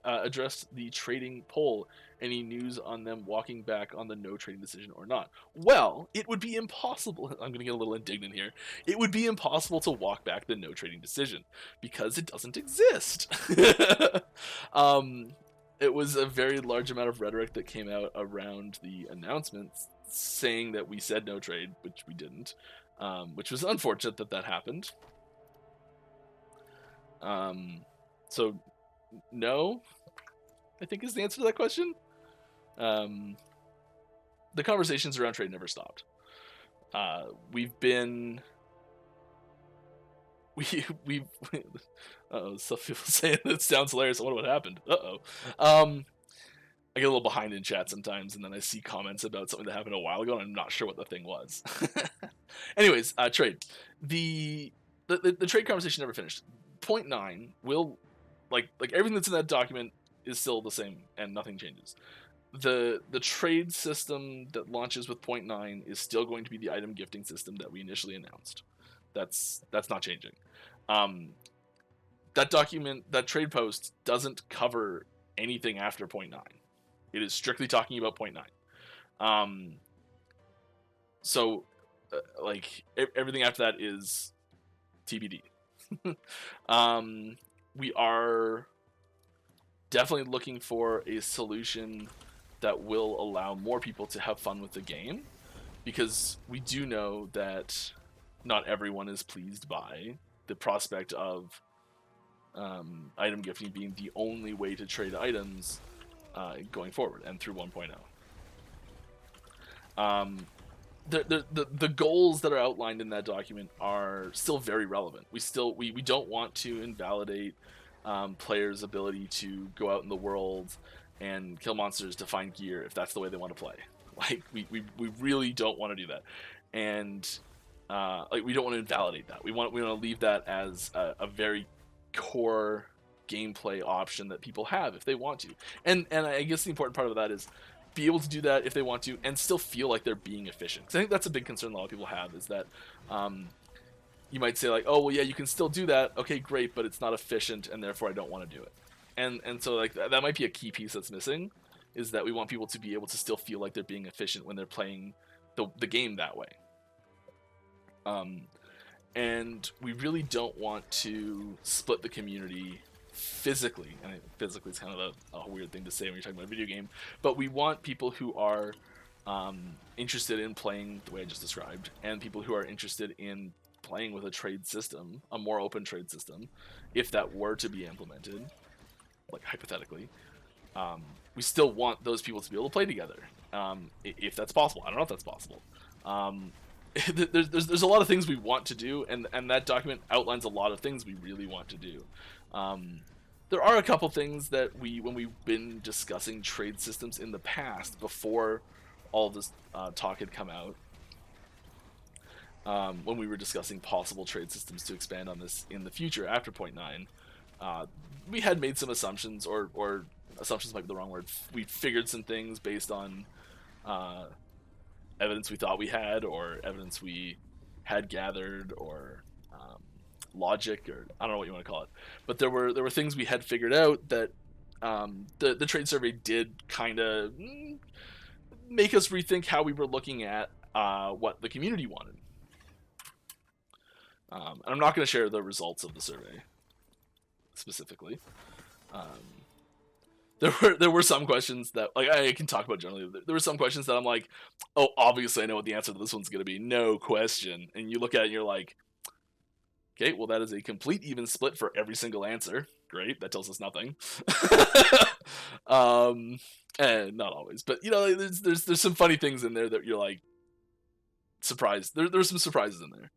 addressed the trading poll? Any news on them walking back on the no trading decision or not? Well, it would be impossible. I'm going to get a little indignant here. It would be impossible to walk back the no trading decision because it doesn't exist. It was a very large amount of rhetoric that came out around the announcements saying that we said no trade, which we didn't, which was unfortunate that happened. So no, I think is the answer to that question. The conversations around trade never stopped. We've been, some people saying it sounds hilarious. I wonder what happened. I get a little behind in chat sometimes, and then I see comments about something that happened a while ago, and I'm not sure what the thing was. Anyways, trade. The trade conversation never finished. 0.9 will, like everything that's in that document is still the same, and nothing changes. The trade system that launches with 0.9 is still going to be the item gifting system that we initially announced. That's not changing. That document, that trade post, doesn't cover anything after 0.9. It is strictly talking about 0.9. So, like, everything after that is TBD. We are definitely looking for a solution that will allow more people to have fun with the game, because we do know that not everyone is pleased by the prospect of item gifting being the only way to trade items going forward and through 1.0. The goals that are outlined in that document are still very relevant. We don't want to invalidate players' ability to go out in the world and kill monsters to find gear if that's the way they want to play. Like we really don't want to do that, and like we don't want to invalidate that. We want to leave that as a very core gameplay option that people have if they want to. And I guess the important part of that is be able to do that if they want to and still feel like they're being efficient. Because I think that's a big concern a lot of people have, is that you might say like, oh well, yeah, you can still do that. Okay, great, but it's not efficient, and therefore I don't want to do it. And so like that might be a key piece that's missing, is that we want people to be able to still feel like they're being efficient when they're playing the game that way. And we really don't want to split the community physically, and physically is kind of a weird thing to say when you're talking about a video game, but we want people who are interested in playing the way I just described, and people who are interested in playing with a trade system, a more open trade system, if that were to be implemented, like hypothetically, we still want those people to be able to play together, if that's possible. I don't know if that's possible. there's a lot of things we want to do, and that document outlines a lot of things we really want to do. There are a couple things that when we've been discussing trade systems in the past, before all of this talk had come out, when we were discussing possible trade systems to expand on this in the future after 0.9, we had made some assumptions, or assumptions might be the wrong word. We figured some things based on evidence we thought we had, or evidence we had gathered, or logic, or I don't know what you want to call it. But there were things we had figured out that the trade survey did kind of make us rethink how we were looking at what the community wanted. And I'm not going to share the results of the survey specifically. There were some questions that, like, I can talk about generally. There were some questions that I'm like, oh, obviously I know what the answer to this one's going to be. No question. And you look at it and you're like, okay, well, that is a complete even split for every single answer. Great. That tells us nothing. And not always, but you know, there's some funny things in there that you're like surprised. There's some surprises in there.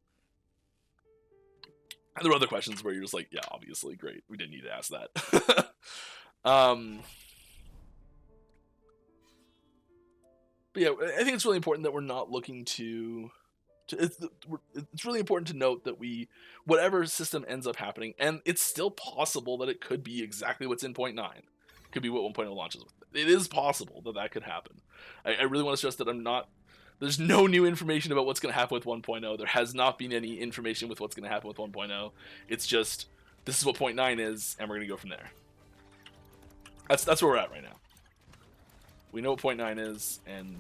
And there were other questions where you're just like, yeah, obviously, great. We didn't need to ask that. But yeah, I think it's really important that we're not looking it's really important to note that whatever system ends up happening, and it's still possible that it could be exactly what's in 0.9. Could be what 1.0 launches with. It is possible that could happen. I really want to stress that there's no new information about what's going to happen with 1.0. There has not been any information with what's going to happen with 1.0. It's just, this is what 0.9 is, and we're going to go from there. That's where we're at right now. We know what 0.9 is, and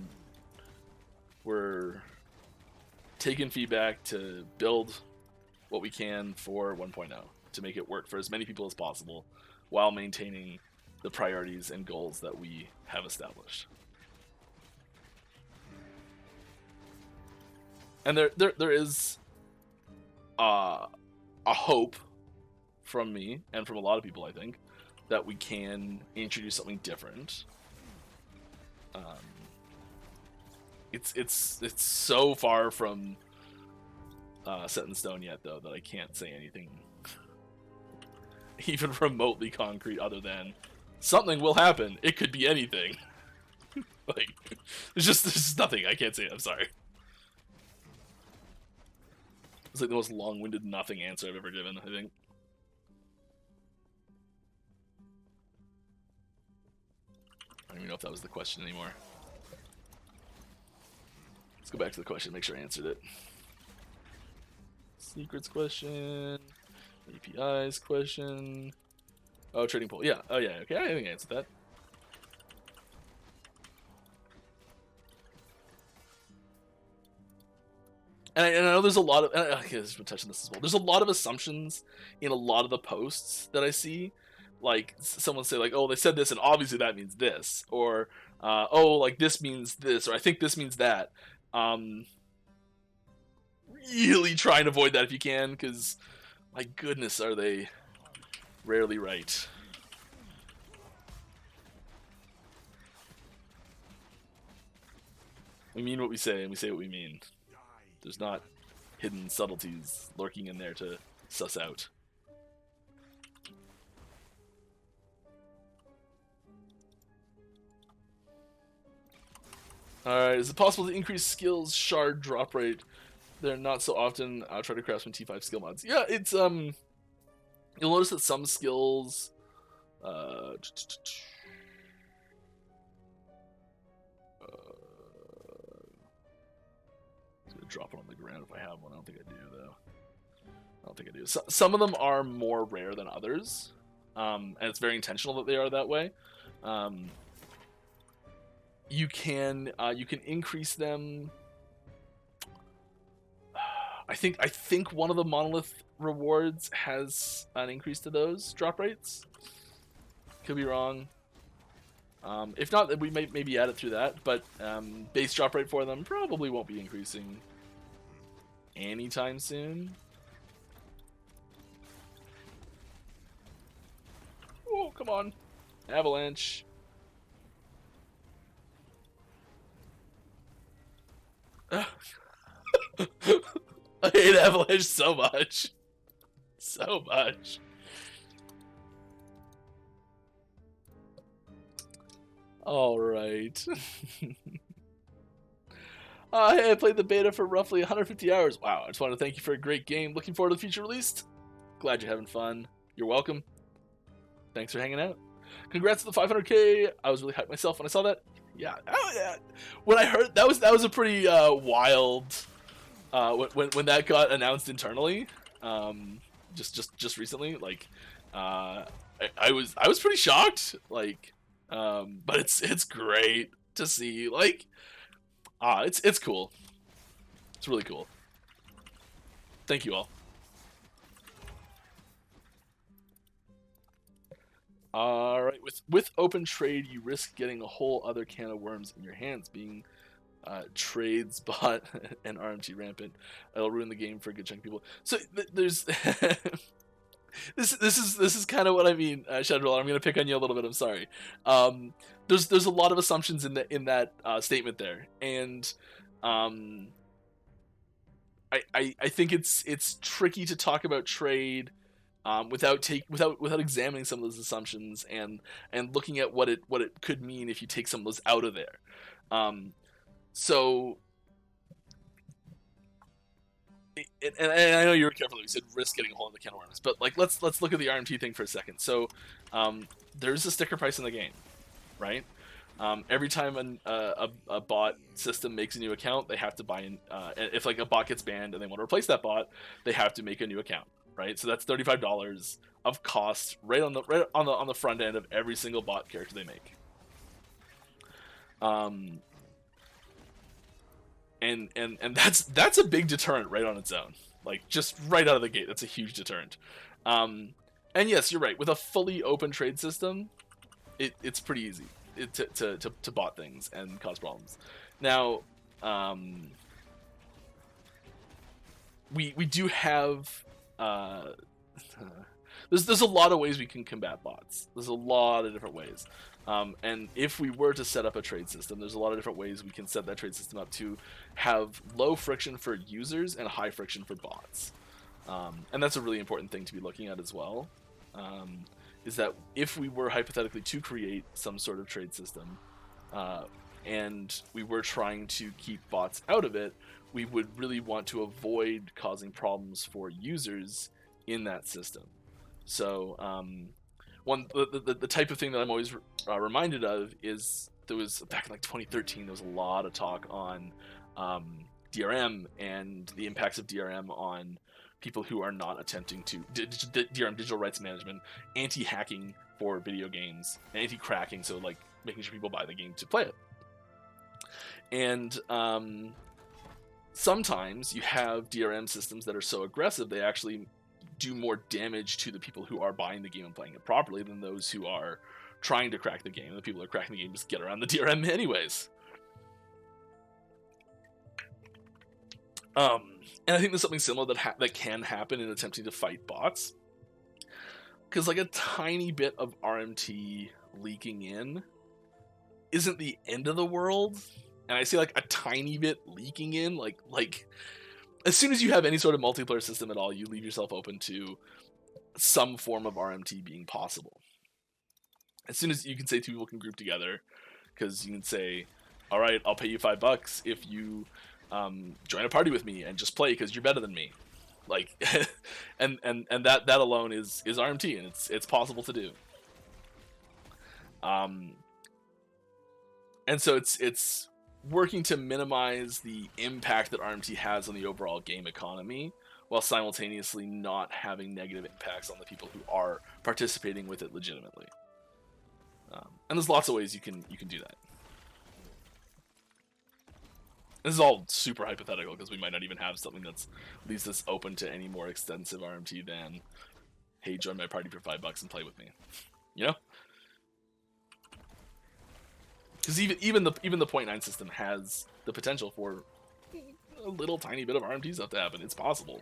we're taking feedback to build what we can for 1.0 to make it work for as many people as possible while maintaining the priorities and goals that we have established. And there is a hope from me and from a lot of people, I think, that we can introduce something different. It's so far from set in stone yet, though, that I can't say anything even remotely concrete other than something will happen. It could be anything. Like, there's just nothing. I can't say it. I'm sorry. It's like the most long-winded nothing answer I've ever given, I think. I don't even know if that was the question anymore. Let's go back to the question, make sure I answered it. Secrets question. APIs question. Oh, trading pool. Yeah. Oh, yeah. Okay, I think I answered that. And I know there's a lot of... Okay, we're touching this as well. There's a lot of assumptions in a lot of the posts that I see. Like, someone say, like, oh, they said this, and obviously that means this. Or, oh, like, this means this, or I think this means that. Really try and avoid that if you can, because, my goodness, are they rarely right. We mean what we say, and we say what we mean. There's not hidden subtleties lurking in there to suss out. Alright, is it possible to increase skills shard drop rate? They're not so often try to craftsman T5 skill mods. Yeah, it's you'll notice that some skills drop it on the ground if I have one. I don't think I do, though. I don't think I do. Some of them are more rare than others, and it's very intentional that they are that way. You can increase them. I think one of the monolith rewards has an increase to those drop rates. Could be wrong. If not, we may maybe add it through that, but base drop rate for them probably won't be increasing anytime soon. Oh, come on. Avalanche. I hate Avalanche so much. So much. Alright. Hey, I played the beta for roughly 150 hours. Wow, I just want to thank you for a great game. Looking forward to the future release. Glad you're having fun. You're welcome. Thanks for hanging out. Congrats to the 500K. I was really hyped myself when I saw that. Yeah. Oh, yeah. When I heard that was a pretty wild when that got announced internally. Just recently, like I was pretty shocked. Like, but it's great to see. Like, it's cool. It's really cool. Thank you all. All right, with open trade, you risk getting a whole other can of worms in your hands, being trades bot and RMT rampant. It'll ruin the game for a good chunk of people. So there's this is kind of what I mean, Shadroller. I'm gonna pick on you a little bit. I'm sorry. There's a lot of assumptions in that statement there, and I think it's tricky to talk about trade without examining some of those assumptions and looking at what it could mean if you take some of those out of there. So, and I know you were careful that we said risk getting a hole in the can of worms, but like let's look at the RMT thing for a second. So, there's a sticker price in the game, right? Every time a bot system makes a new account, they have to buy in. If like a bot gets banned and they want to replace that bot, they have to make a new account, right? So that's $35 of cost right on the front end of every single bot character they make. And that's a big deterrent right on its own. Like just right out of the gate, that's a huge deterrent. And yes, you're right. With a fully open trade system, it's pretty easy to bot things and cause problems. Now, we do have there's a lot of ways we can combat bots. There's a lot of different ways. And if we were to set up a trade system, there's a lot of different ways we can set that trade system up to have low friction for users and high friction for bots. And that's a really important thing to be looking at as well. Is that if we were hypothetically to create some sort of trade system, and we were trying to keep bots out of it, we would really want to avoid causing problems for users in that system. So the type of thing that I'm always reminded of is there was back in like 2013 there was a lot of talk on DRM and the impacts of DRM on people who are not attempting to DRM, digital rights management, anti-hacking for video games, anti-cracking, so like making sure people buy the game to play it. And sometimes you have DRM systems that are so aggressive they actually do more damage to the people who are buying the game and playing it properly than those who are trying to crack the game. The people who are cracking the game just get around the DRM anyways. And I think there's something similar that can happen in attempting to fight bots. Because like a tiny bit of RMT leaking in isn't the end of the world. And I say like a tiny bit leaking in, like as soon as you have any sort of multiplayer system at all, you leave yourself open to some form of RMT being possible. As soon as you can say two people can group together, because you can say, all right, I'll pay you $5 if you join a party with me and just play because you're better than me. Like, and that alone is RMT, and it's possible to do. And so it's working to minimize the impact that RMT has on the overall game economy, while simultaneously not having negative impacts on the people who are participating with it legitimately. And there's lots of ways you can do that. This is all super hypothetical because we might not even have something that leaves us open to any more extensive RMT than, hey, join my party for $5 and play with me. You know? Because even the 0.9 system has the potential for a little tiny bit of RMT stuff to happen. It's possible.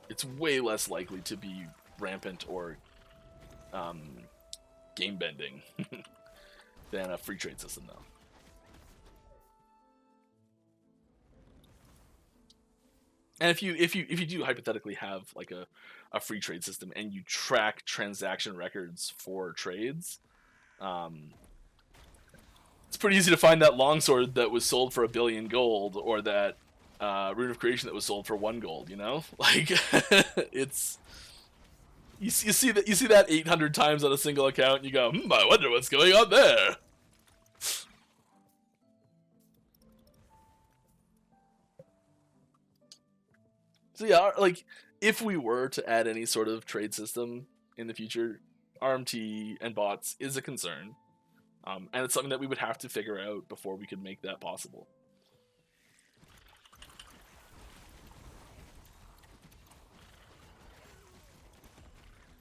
It's way less likely to be rampant or game bending than a free trade system, though. And if you do hypothetically have like a free trade system and you track transaction records for trades, it's pretty easy to find that longsword that was sold for 1 billion gold, or that rune of creation that was sold for 1 gold. You know, like it's you see that 800 times on a single account, and you go, I wonder what's going on there. So yeah, like if we were to add any sort of trade system in the future, RMT and bots is a concern, and it's something that we would have to figure out before we could make that possible.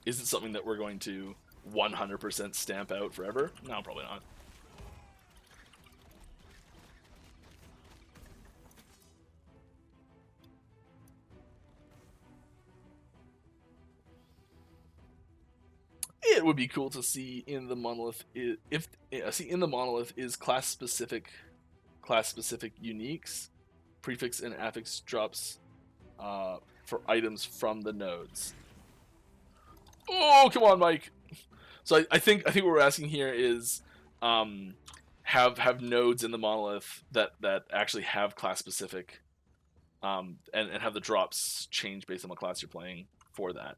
Is it something that we're going to 100% stamp out forever? No, probably not. It would be cool to see in the monolith in the monolith is class specific uniques, prefix and affix drops for items from the nodes. Oh, come on, Mike. So I think what we're asking here is have nodes in the monolith that actually have class specific and have the drops change based on what class you're playing for that.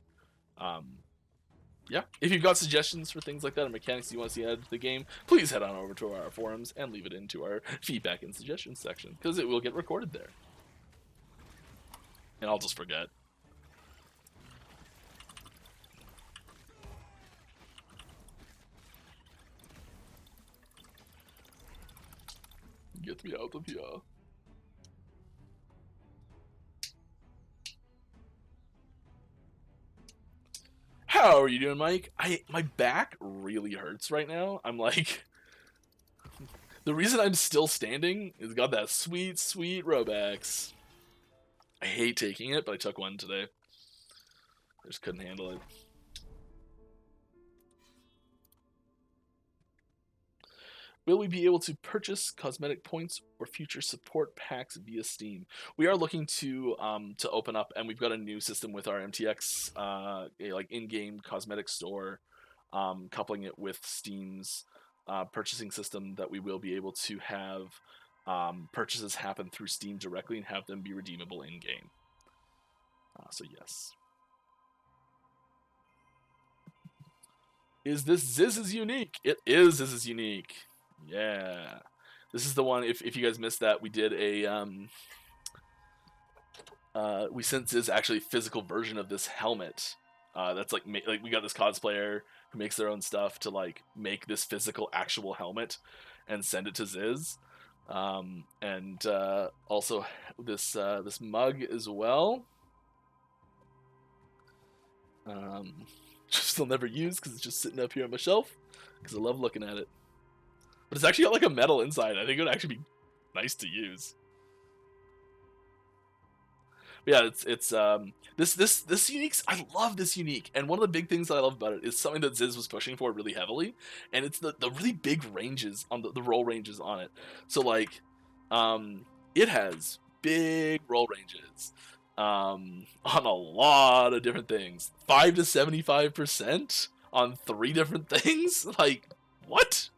Yeah, if you've got suggestions for things like that or mechanics you want to see added to the game, please head on over to our forums and leave it into our feedback and suggestions section, because it will get recorded there. And I'll just forget. Get me out of here. How are you doing, Mike? My back really hurts right now. I'm like, the reason I'm still standing is got that sweet Robex. I hate taking it, but I took one today. I just couldn't handle it. Will we be able to purchase cosmetic points or future support packs via Steam? We are looking to open up, and we've got a new system with our MTX like in-game cosmetic store, coupling it with Steam's purchasing system, that we will be able to have purchases happen through Steam directly and have them be redeemable in-game. So yes. Is this Ziz's unique? It is Ziz's unique. Yeah, this is the one. If you guys missed that, we did a we sent Ziz actually a physical version of this helmet. That's like we got this cosplayer who makes their own stuff to like make this physical actual helmet and send it to Ziz, and also this this mug as well. Still never used because it's just sitting up here on my shelf because I love looking at it. But it's actually got like a metal inside. I think it would actually be nice to use. But yeah, it's this unique. I love this unique, and one of the big things that I love about it is something that Ziz was pushing for really heavily, and it's the really big ranges on the roll ranges on it. So like, it has big roll ranges on a lot of different things. 5 to 75% on 3 different things. Like, what?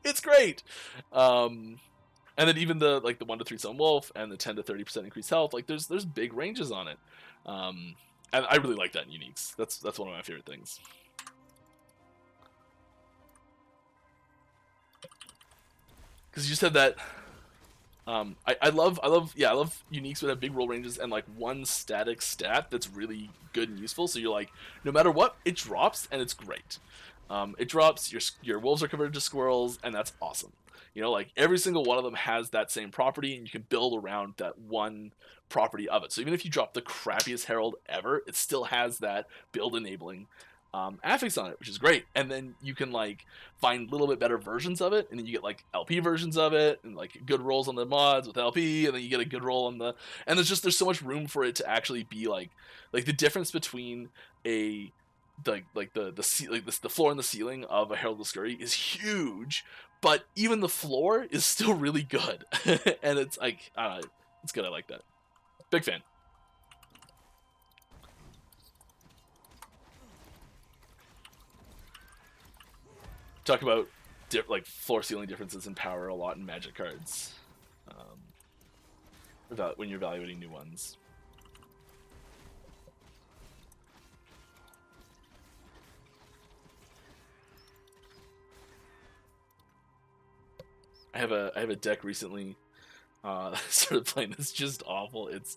It's great. And then even the 1 to 3 Sun Wolf and the 10 to 30% increased health, like there's big ranges on it. And I really like that in uniques. That's one of my favorite things. Because you just have that. I love uniques that have big roll ranges and like one static stat that's really good and useful. So you're like, no matter what, it drops and it's great. It drops, your wolves are converted to squirrels, and that's awesome. You know, like every single one of them has that same property, and you can build around that one property of it. So even if you drop the crappiest herald ever, it still has that build enabling affix on it, which is great. And then you can like find a little bit better versions of it, and then you get like LP versions of it, and like good rolls on the mods with LP, and then you get a good roll on the. And there's so much room for it to actually be like the difference between the floor and the ceiling of a Herald of Scurry is huge, but even the floor is still really good. And it's like it's good. I like that. Big fan. talk about like floor ceiling differences in power a lot in Magic cards when you're evaluating new ones. I have a deck recently. Started playing this, just awful. It's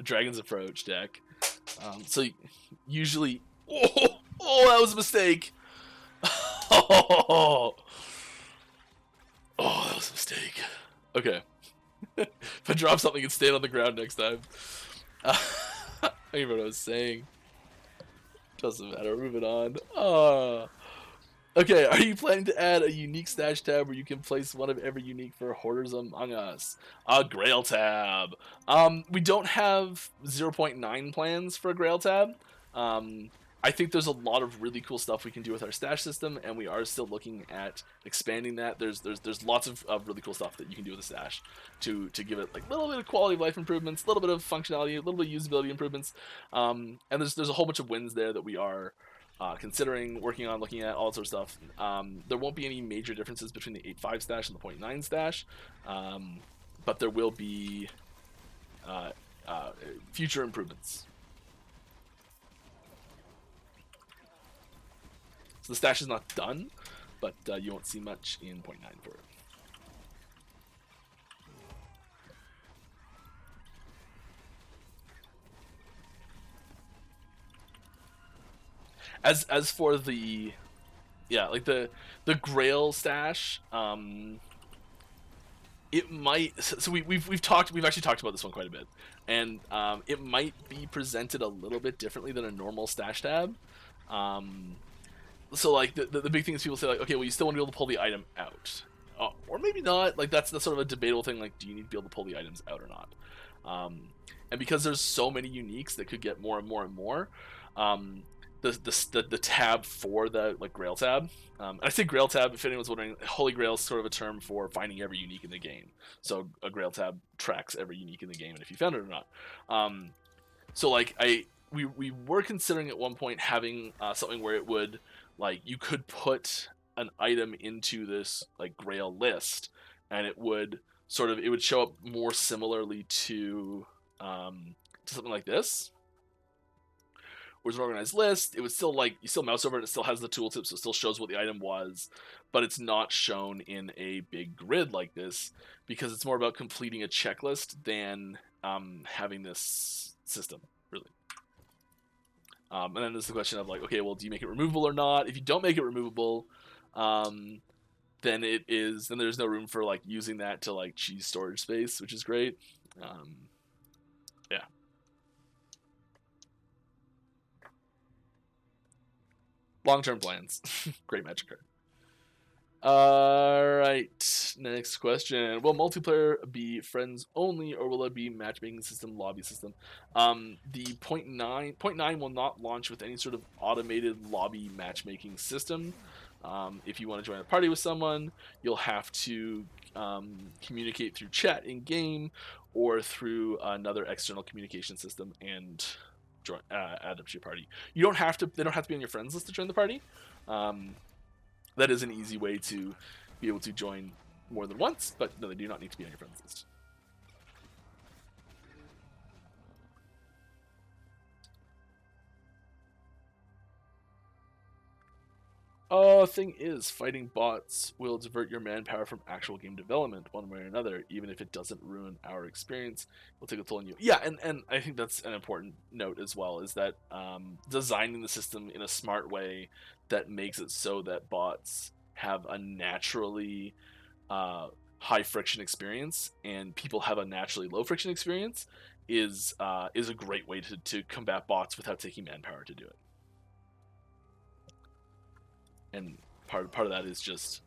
Dragon's Approach deck. So usually, oh, that was a mistake. Oh, that was a mistake. Okay, if I drop something, it stayed on the ground next time. I don't even know what I was saying. Doesn't matter. Moving on. Okay, are you planning to add a unique stash tab where you can place one of every unique for Hoarders Among Us? A Grail tab. We don't have 0.9 plans for a Grail tab. I think there's a lot of really cool stuff we can do with our stash system, and we are still looking at expanding that. There's lots of really cool stuff that you can do with the stash to give it like a little bit of quality of life improvements, a little bit of functionality, a little bit of usability improvements, and there's a whole bunch of wins there that we are considering, working on, looking at, all that sort of stuff. There won't be any major differences between the 8.5 stash and the 0.9 stash, but there will be future improvements. So the stash is not done, but you won't see much in 0.9 for it. As for the the Grail stash, it might, so we've actually talked about this one quite a bit, and it might be presented a little bit differently than a normal stash tab. So like the big thing is people say like, okay, well, you still want to be able to pull the item out, or maybe not. Like that's sort of a debatable thing. Like, do you need to be able to pull the items out or not? And because there's so many uniques that could get more and more and more, the tab for the like Grail tab, and I say Grail tab, if anyone's wondering, Holy Grail is sort of a term for finding every unique in the game. So a Grail tab tracks every unique in the game and if you found it or not. So like we were considering at one point having something where it would, like, you could put an item into this like Grail list, and it would show up more similarly to something like this. Whereas an organized list, it would still, like, you still mouse over it, it still has the tooltip, so it still shows what the item was, but it's not shown in a big grid like this, because it's more about completing a checklist than having this system, really. And then there's the question of like, okay, well, do you make it removable or not? If you don't make it removable, then there's no room for like using that to like cheese storage space, which is great. Yeah. Long-term plans. Great Magic card. Alright, next question. Will multiplayer be friends only, or will it be matchmaking system, lobby system? The 0.9 will not launch with any sort of automated lobby matchmaking system. If you want to join a party with someone, you'll have to communicate through chat in-game or through another external communication system and add up to your party. They don't have to be on your friends list to join the party. That is an easy way to be able to join more than once, but no, they do not need to be on your friends list. Thing is, fighting bots will divert your manpower from actual game development one way or another, even if it doesn't ruin our experience. We'll take a toll on you. Yeah, and I think that's an important note as well, is that designing the system in a smart way that makes it so that bots have a naturally high friction experience and people have a naturally low friction experience is a great way to combat bots without taking manpower to do it. And part of that is just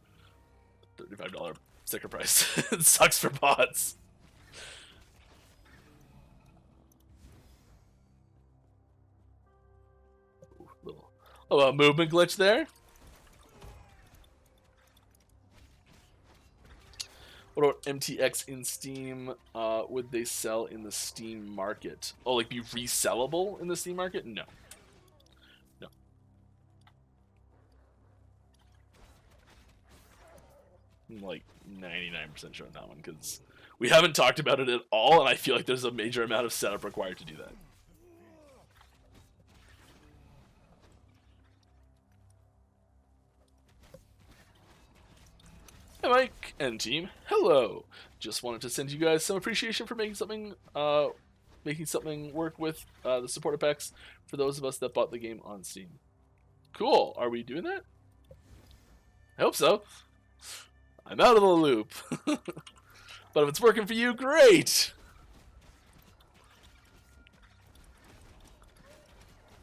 $35 sticker price. It sucks for bots. Ooh, little movement glitch there. What about MTX in Steam? Would they sell in the Steam market? Oh, like be resellable in the Steam market? No. I'm like 99% sure on that one, because we haven't talked about it at all, and I feel like there's a major amount of setup required to do that. Hey Mike and team, hello! Just wanted to send you guys some appreciation for making something work with the supporter packs for those of us that bought the game on Steam. Cool, are we doing that? I hope so. I'm out of the loop. But if it's working for you, great!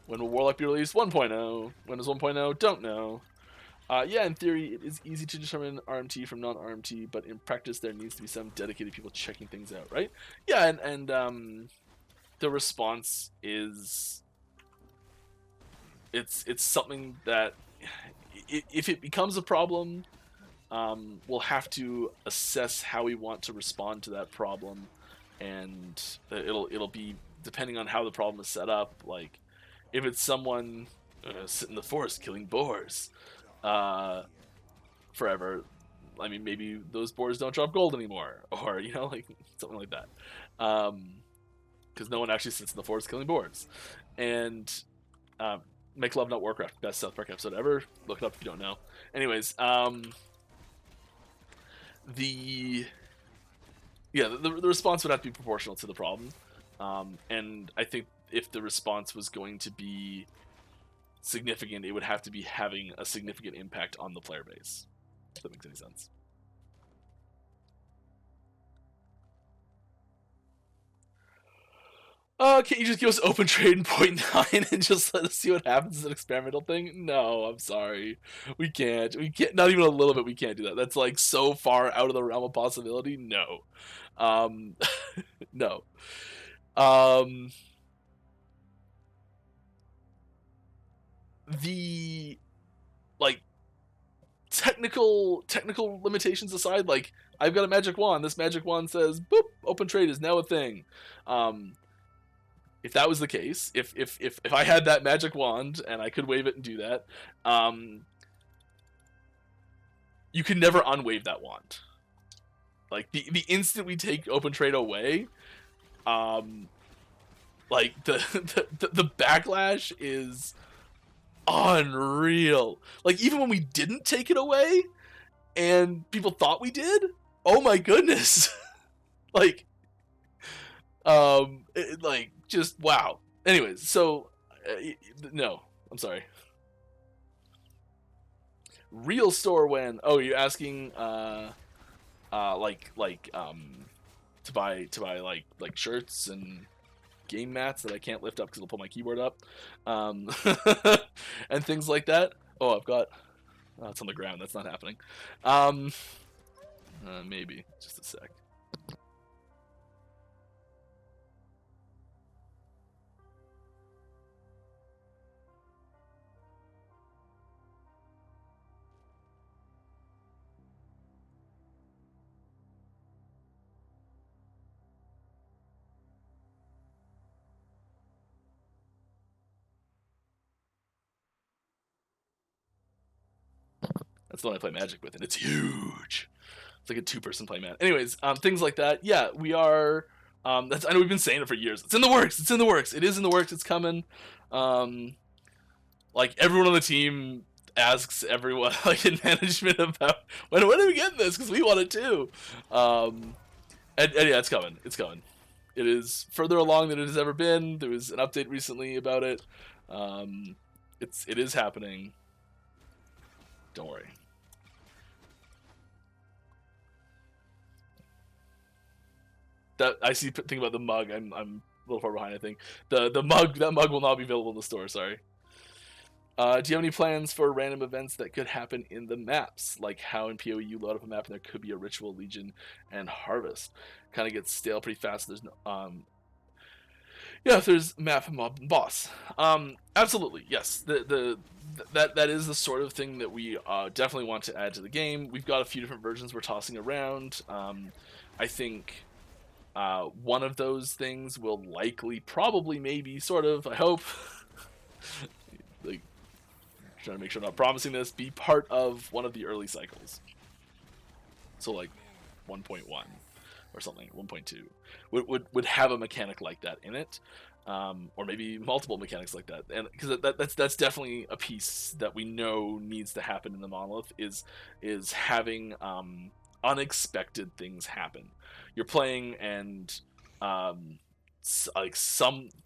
When will Warlock be released? 1.0. When is 1.0? Don't know. Yeah, in theory, it is easy to determine RMT from non-RMT, but in practice, there needs to be some dedicated people checking things out, right? Yeah, and the response is... It's something that, if it becomes a problem, we'll have to assess how we want to respond to that problem, and it'll be depending on how the problem is set up. Like, if it's someone sitting in the forest killing boars forever, I mean, maybe those boars don't drop gold anymore, or like something like that, because no one actually sits in the forest killing boars. And Make Love Not Warcraft, best South Park episode ever. Look it up if you don't know. Anyways, the response would have to be proportional to the problem, and I think if the response was going to be significant, it would have to be having a significant impact on the player base. If that makes any sense. Can't you just give us open trade in 0.9 and just let us see what happens as an experimental thing? No, I'm sorry. We can't. Not even a little bit, we can't do that. That's like so far out of the realm of possibility. No. No. The, like, technical limitations aside, like, I've got a magic wand. This magic wand says, boop, open trade is now a thing. If that was the case, if I had that magic wand and I could wave it and do that, you can never unwave that wand. Like, the instant we take open trade away, like the backlash is unreal. Like, even when we didn't take it away and people thought we did, oh my goodness. Like, like, just wow. Anyways, so no, I'm sorry. Real store when? Oh, you're asking to buy like shirts and game mats that I can't lift up because it'll pull my keyboard up, and things like that. Oh, I've got. Oh, it's on the ground. That's not happening. Maybe just a sec. That's the one I play Magic with, and it's huge. It's like a 2-person playmat. Anyways, things like that. Yeah, we are. I know we've been saying it for years. It's in the works. It's in the works. It is in the works. It's coming. Like, everyone on the team asks everyone, like, in management, about when do we get this, because we want it too. And yeah, it's coming. It's coming. It is further along than it has ever been. There was an update recently about it. It is happening. Don't worry. That I see. Think about the mug. I'm a little far behind. I think that mug will not be available in the store. Sorry. Do you have any plans for random events that could happen in the maps, like how in PoE you load up a map and there could be a ritual, legion, and harvest? Kind of gets stale pretty fast. There's no yeah, if there's map, mob, and boss. Absolutely, yes. That is the sort of thing that we definitely want to add to the game. We've got a few different versions we're tossing around. I think one of those things will likely, probably, maybe, sort of, I hope, like, trying to make sure I'm not promising this, be part of one of the early cycles. So like 1.1 or something, 1.2 would have a mechanic like that in it, or maybe multiple mechanics like that. And because that's definitely a piece that we know needs to happen in the monolith is having unexpected things happen. You're playing and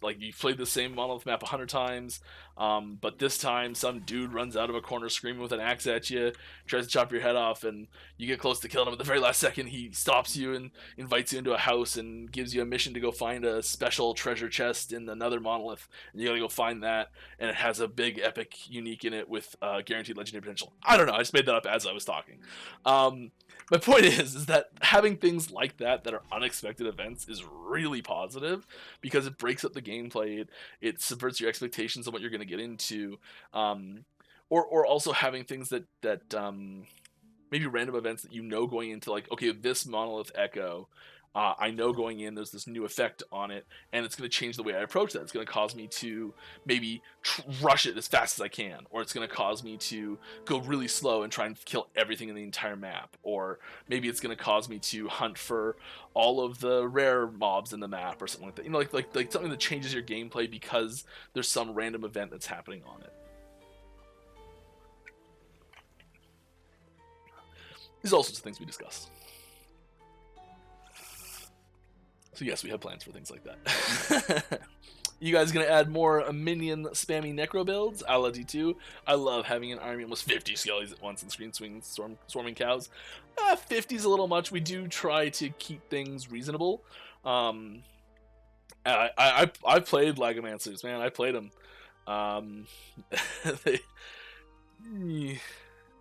like you've played the same monolith map 100 times, but this time some dude runs out of a corner screaming with an axe at you, tries to chop your head off, and you get close to killing him. At the very last second, he stops you and invites you into a house and gives you a mission to go find a special treasure chest in another monolith, and you gotta go find that, and it has a big epic unique in it with guaranteed legendary potential. I don't know, I just made that up as I was talking. My point is that having things like that are unexpected events is really positive, because it breaks up the gameplay, it subverts your expectations of what you're going to get into, or also having things that maybe random events that you know going into, like, okay, this monolith echo, I know going in there's this new effect on it, and it's going to change the way I approach that. It's going to cause me to maybe rush it as fast as I can, or it's going to cause me to go really slow and try and kill everything in the entire map, or maybe it's going to cause me to hunt for all of the rare mobs in the map or something like that. You know, like something that changes your gameplay because there's some random event that's happening on it. These are all sorts of things we discuss. So yes, we have plans for things like that. You guys gonna add more minion spammy necro builds? A la D2. I love having an army almost 50 skellies at once and screen swing swarming cows. 50's a little much. We do try to keep things reasonable. I played Lagomancers, man. I played them. They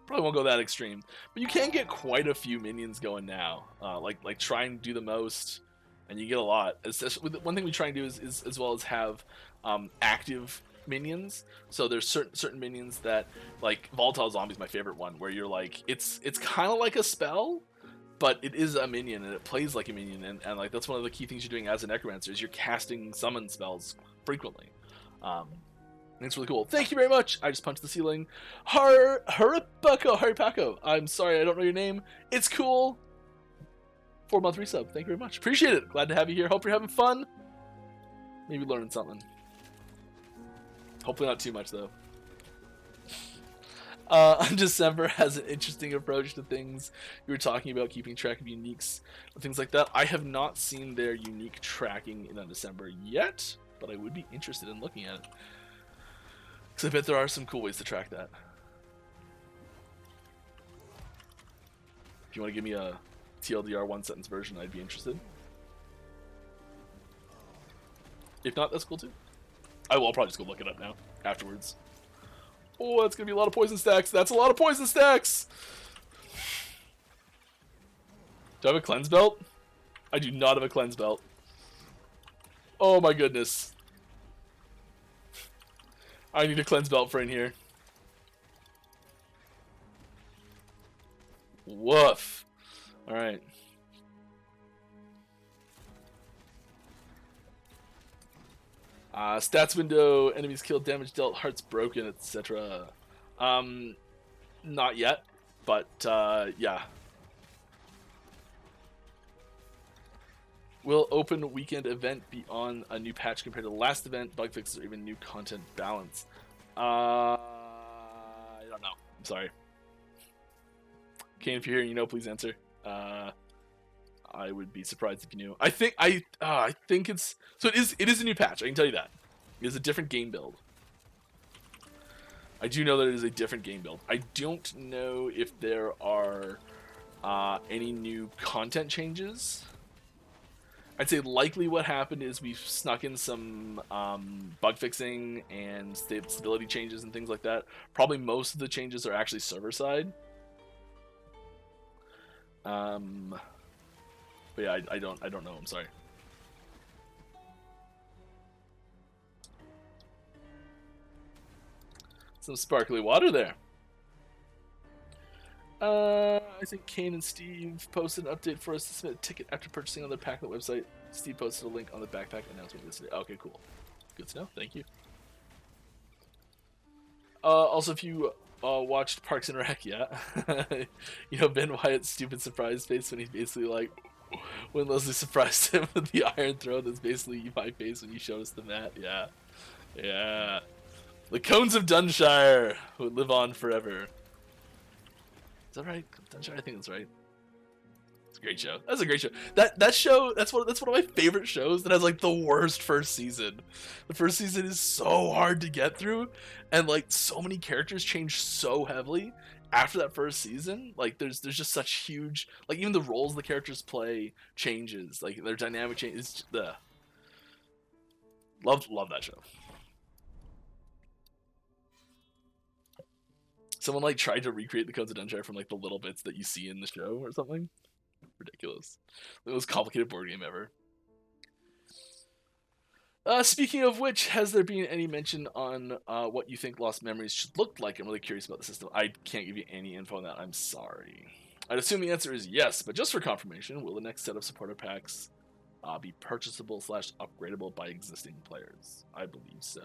probably won't go that extreme, but you can get quite a few minions going now. Like try and do the most, and you get a lot. One thing we try and do is as well as have active minions. So there's certain minions that, like Volatile Zombie is my favorite one, where you're like, it's kind of like a spell, but it is a minion and it plays like a minion, and like that's one of the key things you're doing as a necromancer is you're casting summon spells frequently. It's really cool. Thank you very much. I just punched the ceiling. Haripako. I'm sorry, I don't know your name. It's cool. 4-month resub. Thank you very much. Appreciate it. Glad to have you here. Hope you're having fun. Maybe learning something. Hopefully not too much, though. December has an interesting approach to things. You were talking about keeping track of uniques and things like that. I have not seen their unique tracking in December yet, but I would be interested in looking at it. Because I bet there are some cool ways to track that. If you want to give me a TLDR one-sentence version, I'd be interested. If not, that's cool too. I'll probably just go look it up now, afterwards. Oh, that's going to be a lot of poison stacks. That's a lot of poison stacks! Do I have a cleanse belt? I do not have a cleanse belt. Oh my goodness. I need a cleanse belt for in here. Woof. Alright. Stats window, enemies killed, damage dealt, hearts broken, etc. Not yet, but yeah. Will open weekend event be on a new patch compared to the last event, bug fixes, or even new content balance? I don't know. I'm sorry. Kane, if you're here and you know, please answer. I would be surprised if you knew. I think it's so. It is a new patch. I can tell you that. It is a different game build. I do know that it is a different game build. I don't know if there are any new content changes. I'd say likely what happened is we've snuck in some bug fixing and stability changes and things like that. Probably most of the changes are actually server side. But yeah, I don't know. I'm sorry. Some sparkly water there. I think Kane and Steve posted an update for us to submit a ticket after purchasing on their Packlet website. Steve posted a link on the backpack announcement yesterday. Okay, cool. Good to know. Thank you. Also, if you watched Parks and Rec, yeah. You know, Ben Wyatt's stupid surprise face when he's basically like, when Leslie surprised him with the Iron Throne, that's basically my face when you showed us the mat. Yeah. Yeah. The Cones of Dunshire would live on forever. Is that right? Dunshire, I think that's right. It's a great show. That's a great show. That show, that's one of my favorite shows that has like the worst first season. The first season is so hard to get through, and like so many characters change so heavily after that first season. Like there's just such huge, like even the roles the characters play changes. Like their dynamic changes. Love that show. Someone like tried to recreate the Codes of Dunshire from like the little bits that you see in the show or something. Ridiculous. The most complicated board game ever. Speaking of which, has there been any mention on what you think Lost Memories should look like? I'm really curious about the system. I can't give you any info on that. I'm sorry. I'd assume the answer is yes, but just for confirmation, will the next set of supporter packs be purchasable / upgradable by existing players? I believe so.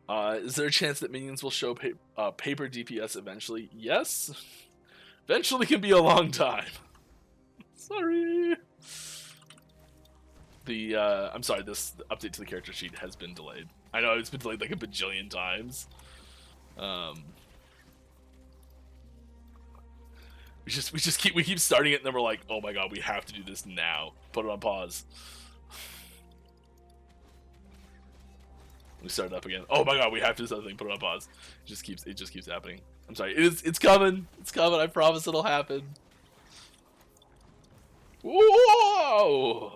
Is there a chance that minions will show paper DPS eventually? Yes. Eventually can be a long time. Sorry. I'm sorry, this update to the character sheet has been delayed. I know it's been delayed like a bajillion times. We keep starting it and then we're like, oh my god, we have to do this now. Put it on pause. We start it up again. Oh my god, we have to do something. Put it on pause. It just keeps happening. I'm sorry. It's coming. It's coming. I promise it'll happen. Whoa!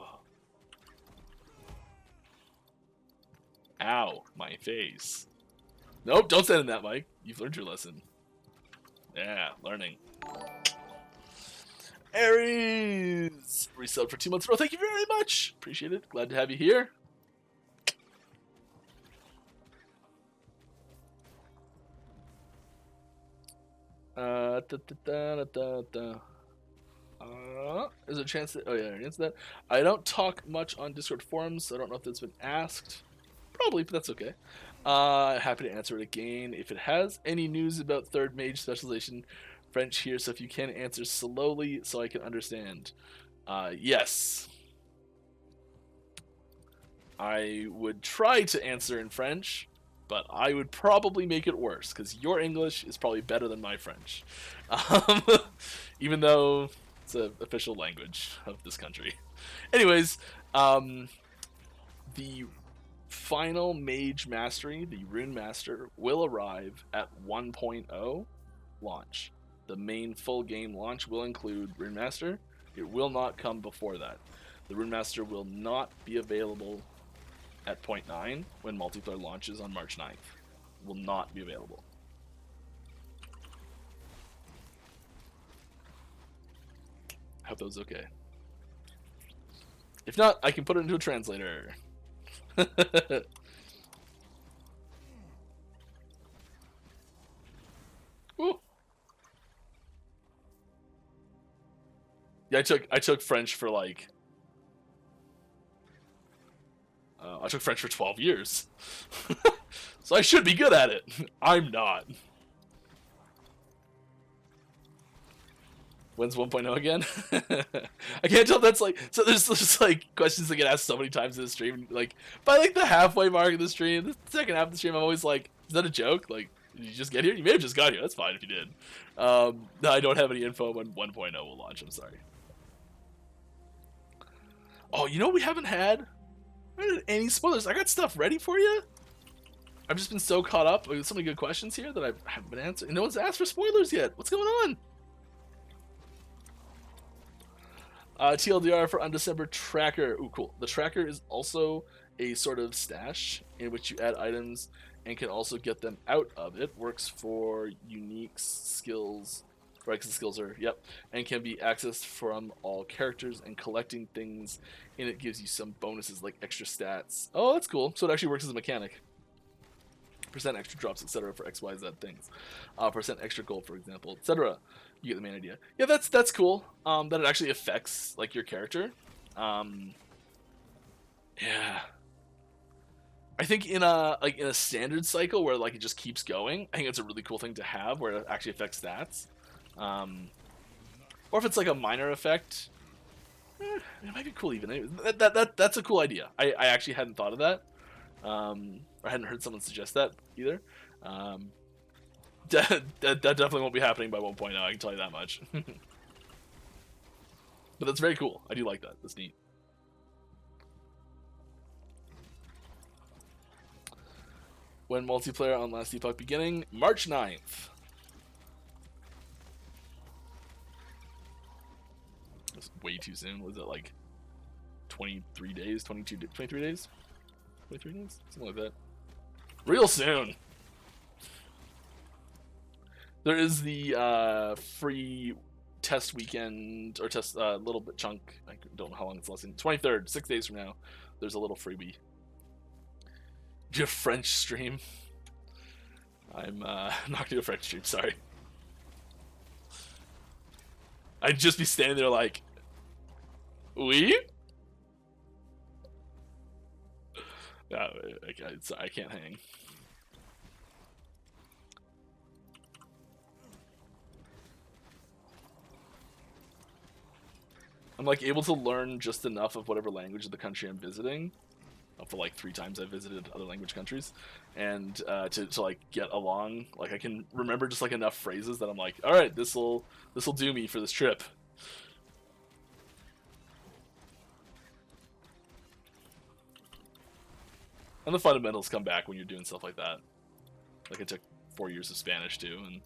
Ow, my face. Nope, don't stand in that, Mike. You've learned your lesson. Yeah, learning. Aries! Resubbed for 2 months in a row. Thank you very much. Appreciate it. Glad to have you here. Is there a chance that... Oh, yeah, I answered that. I don't talk much on Discord forums, so I don't know if that's been asked. Probably, but that's okay. Happy to answer it again if it has. Any news about third mage specialization? French here, so if you can answer slowly so I can understand. Yes. I would try to answer in French, but I would probably make it worse, because your English is probably better than my French. Even though it's an official language of this country. Anyways, the final Mage Mastery, the Rune Master, will arrive at 1.0 launch. The main full game launch will include Rune Master. It will not come before that. The Rune Master will not be available at 0.9 when multiplayer launches on March 9th. It will not be available. I hope that was okay. If not, I can put it into a translator. Woo. Yeah, I took French for like I took French for 12 years. So I should be good at it. I'm not. When's 1.0 again? I can't tell if that's like... So there's just like questions that get asked so many times in the stream. Like, by like the halfway mark of the stream, the second half of the stream, I'm always like, is that a joke? Like, did you just get here? You may have just got here. That's fine if you did. No, I don't have any info when 1.0 will launch. I'm sorry. Oh, you know what we haven't had? Any spoilers? I got stuff ready for you. I've just been so caught up with so many good questions here that I haven't been answering. No one's asked for spoilers yet. What's going on? TLDR for Undecember tracker. Ooh, cool. The tracker is also a sort of stash in which you add items and can also get them out of it. Works for unique skills. Right, because the skills are, yep, and can be accessed from all characters, and collecting things in it gives you some bonuses like extra stats. Oh, that's cool. So it actually works as a mechanic. Percent extra drops, etc. for XYZ things. Percent extra gold, for example, etc. You get the main idea. Yeah, that's cool. That it actually affects like your character. Yeah. I think in a standard cycle where like it just keeps going, I think it's a really cool thing to have where it actually affects stats. Or if it's like a minor effect, it might be cool even. That's a cool idea. I actually hadn't thought of that. Or I hadn't heard someone suggest that either. That definitely won't be happening by 1.0, I can tell you that much. But that's very cool. I do like that. That's neat. When multiplayer on Last Epoch beginning? March 9th. That's way too soon. Was it like 23 days? 23 days? 23 days? Something like that. Real soon. There is the free test weekend, or test little bit chunk. I don't know how long it's lasting. 23rd, 6 days from now. There's a little freebie. Do you have French stream? I'm not gonna do a French stream, sorry. I'd just be standing there like, oui? Yeah, I can't hang. I'm like able to learn just enough of whatever language of the country I'm visiting. For like 3 times I've visited other language countries, and to like get along, like I can remember just like enough phrases that I'm like, all right, this'll do me for this trip. And the fundamentals come back when you're doing stuff like that. Like it took 4 years of Spanish too, and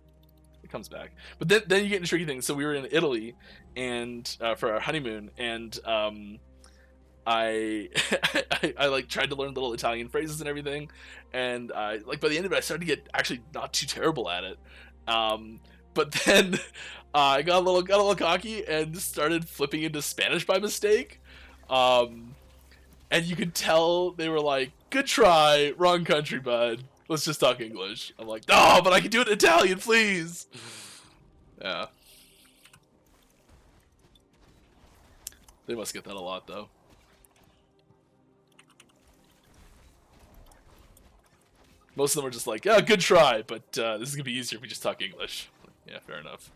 it comes back. But then you get into tricky things. So we were in Italy, and for our honeymoon, and I like tried to learn little Italian phrases and everything, and like by the end of it, I started to get actually not too terrible at it. But then I got a little cocky and started flipping into Spanish by mistake. And you could tell they were like, "Good try, wrong country, bud. Let's just talk English." I'm like, "No, but I can do it in Italian, please." Yeah. They must get that a lot, though. Most of them are just like, "Yeah, good try, but this is gonna be easier if we just talk English." Yeah, fair enough.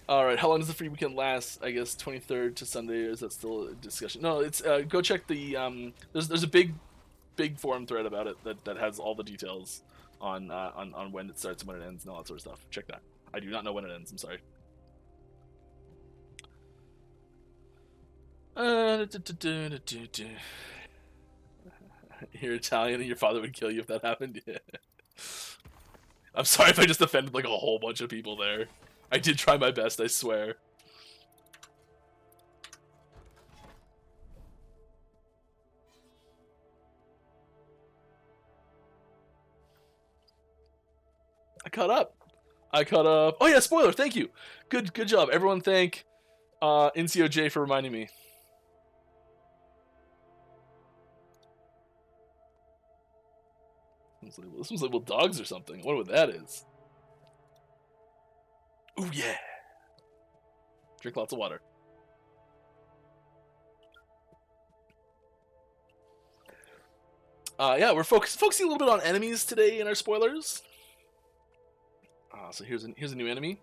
All right, how long does the free weekend last? I guess 23rd to Sunday. Is that still a discussion? No, it's go check the there's a big forum thread about it that has all the details on when it starts and when it ends and all that sort of stuff. Check that. I do not know when it ends. I'm sorry. You're Italian and your father would kill you if that happened. Yeah. I'm sorry if I just offended like a whole bunch of people there. I did try my best, I swear. I caught up. Oh yeah, spoiler. Thank you. Good job. Everyone thank NCOJ for reminding me. This one's labeled dogs or something. I wonder what that is. Ooh yeah. Drink lots of water. Yeah, we're focusing a little bit on enemies today in our spoilers. So here's a new enemy.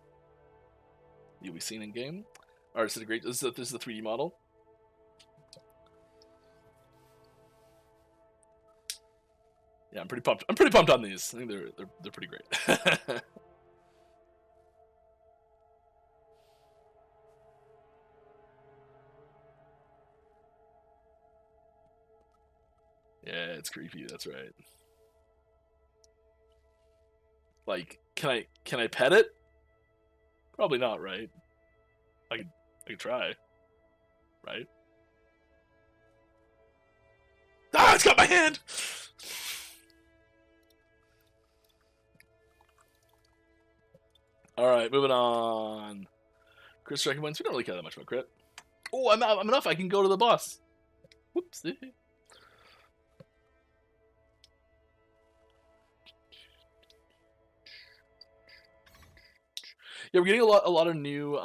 You'll be seen in game. Alright, so great. This is the 3D model. Yeah, I'm pretty pumped. I'm pretty pumped on these. I think they're pretty great. Yeah, it's creepy. That's right. Like, can I pet it? Probably not, right? I could try, right? Ah, it's got my hand. All right, moving on. Crit striking points. We don't really care that much about crit. Oh, I'm enough. I can go to the boss. Whoops. Yeah, we're getting a lot of new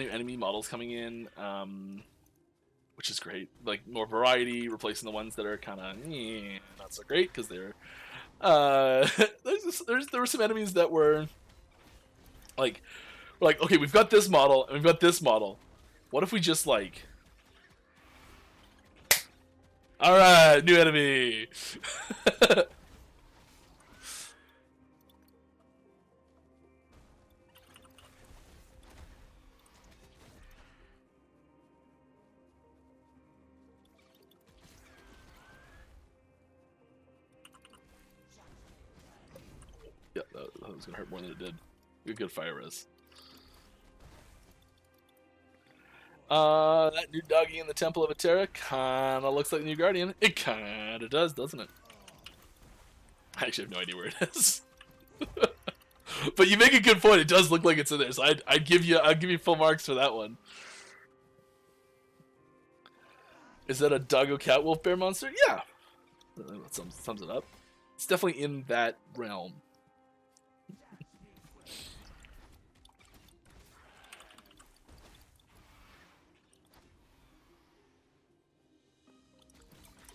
enemy models coming in, which is great. Like more variety, replacing the ones that are kind of not so great because they're there were some enemies that were like okay, we've got this model and we've got this model. What if we just like, all right, new enemy. Yeah, that was gonna hurt more than it did. Good fire res. That new doggy in the Temple of Eterra kinda looks like the new Guardian. It kinda does, doesn't it? I actually have no idea where it is. But you make a good point. It does look like it's in there, so I'd give you full marks for that one. Is that a doggo cat wolf bear monster? Yeah, that sums it up. It's definitely in that realm.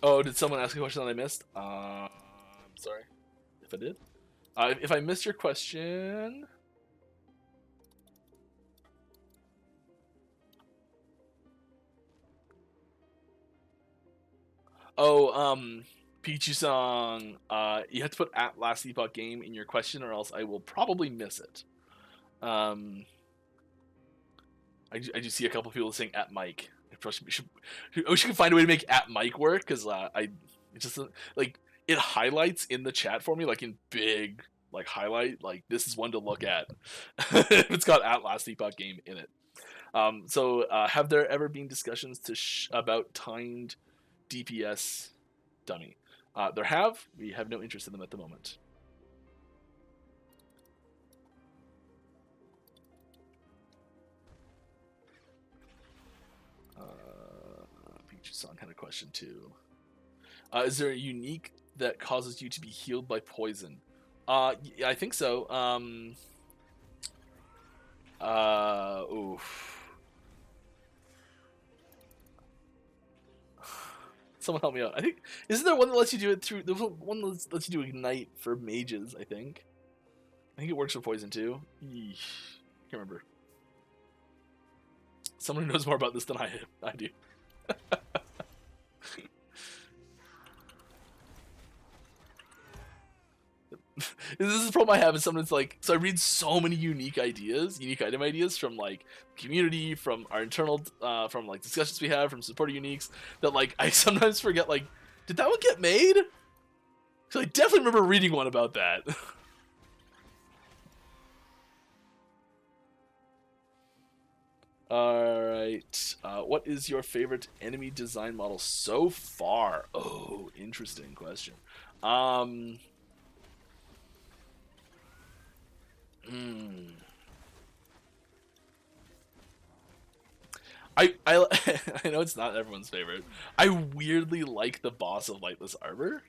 Oh, did someone ask a question that I missed? I'm sorry if I did. If I missed your question, Pichu-san, you have to put at Last Epoch game in your question, or else I will probably miss it. I do see a couple people saying at Mike. We should find a way to make at Mike work, because it just like it highlights in the chat for me, like in big like highlight, like this is one to look at if it's got at Last Epoch game in it. So have there ever been discussions about timed DPS dummy? There have. We have no interest in them at the moment. Peach-san had a question too. Is there a unique that causes you to be healed by poison? Yeah, I think so. Oof. Someone help me out. I think, isn't there one that lets you do it through? There's one that lets you do ignite for mages. I think it works for poison too. Eesh. Can't remember. Someone who knows more about this than I do. This is the problem I have. Is sometimes like, so I read so many unique item ideas from like community, from our internal, from like discussions we have, from supporter uniques, that like I sometimes forget, like, did that one get made? Because I definitely remember reading one about that. Alright. What is your favorite enemy design model so far? Oh, interesting question. I I know it's not everyone's favorite. I weirdly like the boss of Lightless Arbor.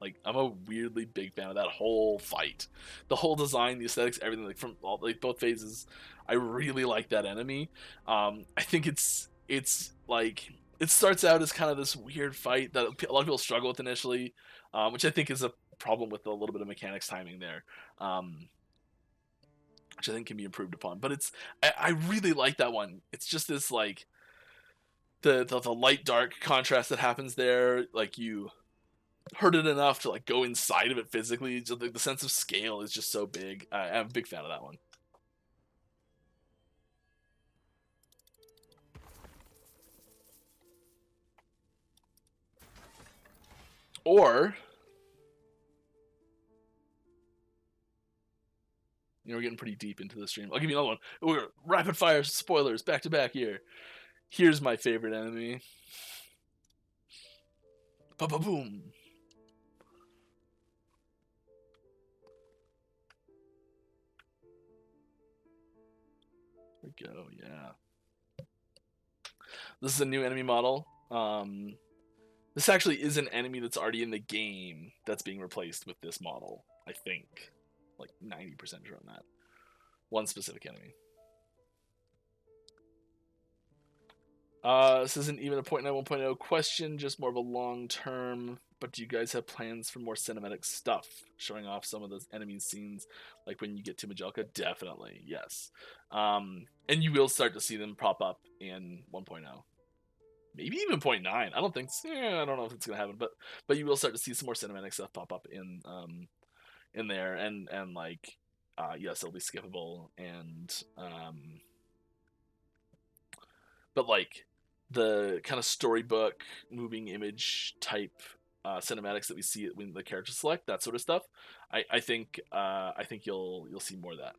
Like, I'm a weirdly big fan of that whole fight, the whole design, the aesthetics, everything. Like from all, like both phases, I really like that enemy. I think it's like it starts out as kind of this weird fight that a lot of people struggle with initially, which I think is a problem with a little bit of mechanics timing there. Which I think can be improved upon. But I really like that one. It's just this like the light dark contrast that happens there. Like you hurt it enough to like go inside of it physically. Just like the sense of scale is just so big. I'm a big fan of that one. Or we're getting pretty deep into the stream. I'll give you another one. We're rapid fire spoilers back to back here. Here's my favorite enemy. Ba-ba-boom. There we go, yeah. This is a new enemy model. This actually is an enemy that's already in the game that's being replaced with this model, I think. like 90% sure on that. One specific enemy. This isn't even a 0.9 1.0 question, just more of a long term. But do you guys have plans for more cinematic stuff, showing off some of those enemy scenes, like when you get to Majelka? Definitely, yes. And you will start to see them pop up in 1.0, maybe even 0.9. I don't think. I don't know if it's gonna happen, but you will start to see some more cinematic stuff pop up in there, and like, yes, it'll be skippable, and but like the kind of storybook moving image type cinematics that we see when the characters select, that sort of stuff, I think you'll see more of that.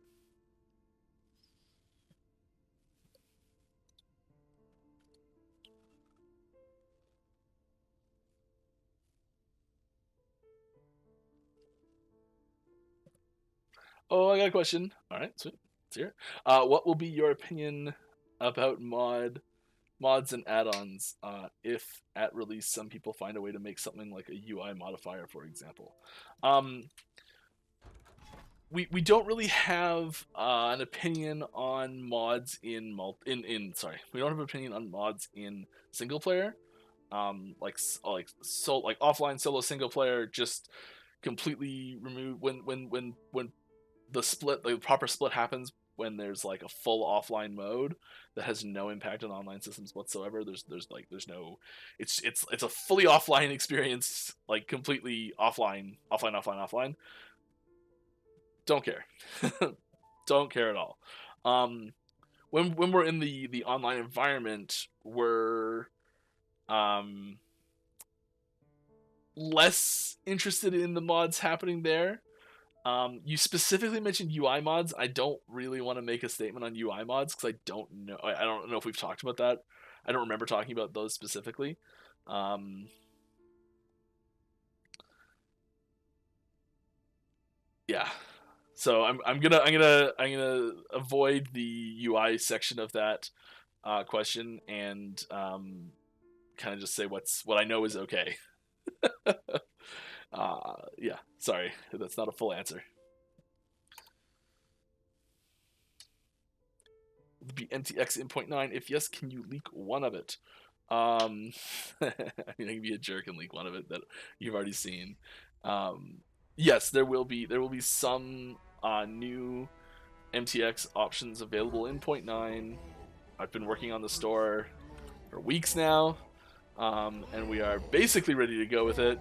Oh, I got a question. All right, sweet. Let's hear it. What will be your opinion about mods and add-ons if at release some people find a way to make something like a UI modifier, for example? We don't really have an opinion on mods in we don't have an opinion on mods in single player. Like offline solo single player, just completely remove when the split, the proper split happens, when there's like a full offline mode that has no impact on online systems whatsoever. There's no, it's a fully offline experience, like completely offline. Don't care. Don't care at all. When we're in the online environment, we're less interested in the mods happening there. You specifically mentioned UI mods. I don't really want to make a statement on UI mods because I don't know. I don't know if we've talked about that. I don't remember talking about those specifically. Yeah. So I'm gonna avoid the UI section of that question, and kind of just say what I know is okay. Yeah, sorry, that's not a full answer. Would be MTX in 0.9? If yes, can you leak one of it? I mean, I can be a jerk and leak one of it that you've already seen. Yes, there will be some new MTX options available in 0.9. I've been working on the store for weeks now, and we are basically ready to go with it.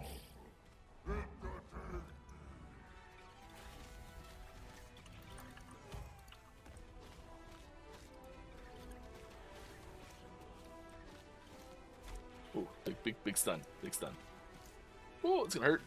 Ooh, big stun. Big stun. Oh, it's gonna hurt.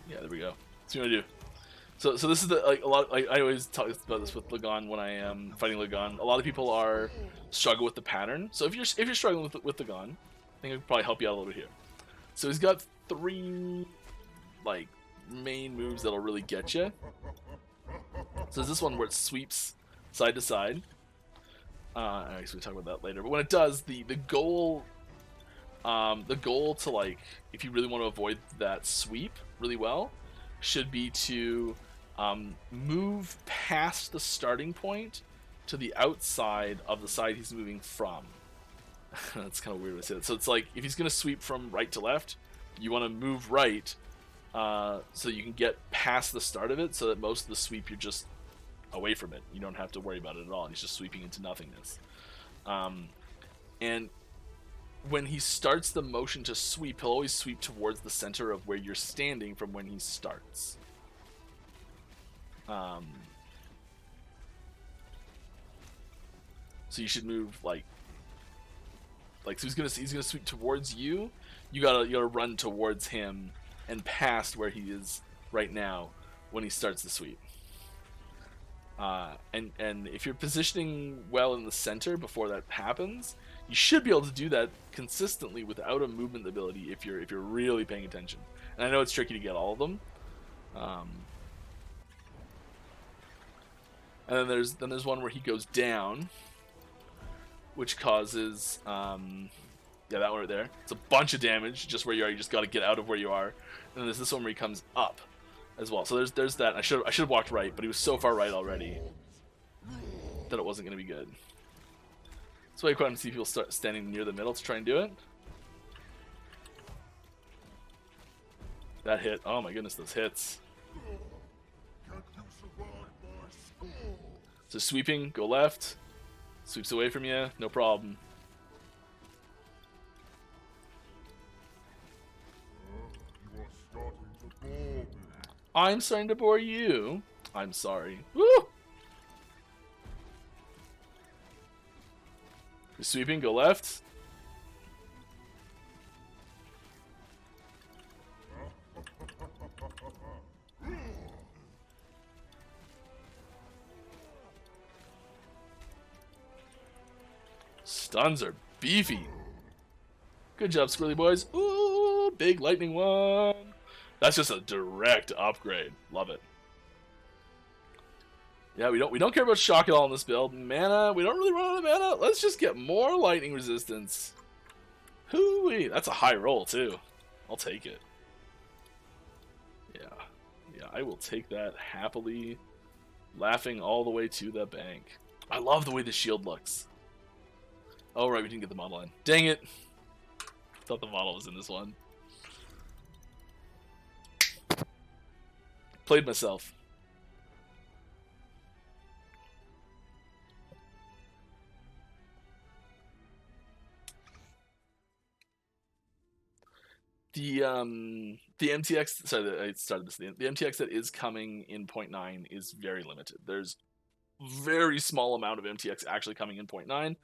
Yeah, there we go. What's you gonna do? So this is a lot. I always talk about this with Lagon when I am fighting Lagon. A lot of people struggle with the pattern. So if you're struggling with Lagon, I think I could probably help you out a little bit here. So he's got 3 like main moves that'll really get you. So there's this one where it sweeps side to side. I guess we'll talk about that later. But when it does, the goal to, like, if you really want to avoid that sweep really well, should be to move past the starting point to the outside of the side he's moving from. That's kind of weird to say that. So it's like, if he's going to sweep from right to left, you want to move right so you can get past the start of it, so that most of the sweep you're just away from it. You don't have to worry about it at all. He's just sweeping into nothingness. And when he starts the motion to sweep, he'll always sweep towards the center of where you're standing from when he starts. So you should move like so he's gonna sweep towards you. You gotta run towards him and past where he is right now when he starts the sweep. And if you're positioning well in the center before that happens, you should be able to do that consistently without a movement ability if you're really paying attention. And I know it's tricky to get all of them. And then there's one where he goes down, which causes yeah, that one right there. It's a bunch of damage just where you are. You just got to get out of where you are. And then there's this one where he comes up as well. So there's that. I should have walked right, but he was so far right already that it wasn't going to be good. That's why you quite often see people start standing near the middle to try and do it. That hit. Oh my goodness, those hits. So sweeping, go left. Sweeps away from you, no problem. I'm starting to bore you. I'm sorry. Woo! You're sweeping, go left. Stuns are beefy. Good job, Squirrely boys. Ooh, big lightning one. That's just a direct upgrade. Love it. Yeah, we don't care about shock at all in this build. Mana, we don't really run out of mana. Let's just get more lightning resistance. Hooey, that's a high roll too. I'll take it. Yeah, I will take that happily, laughing all the way to the bank. I love the way the shield looks. Oh right, we didn't get the model in. Dang it! Thought the model was in this one. Played myself. The MTX, sorry, I started this. The MTX that is coming in 0.9 is very limited. There's very small amount of MTX actually coming in 0.9.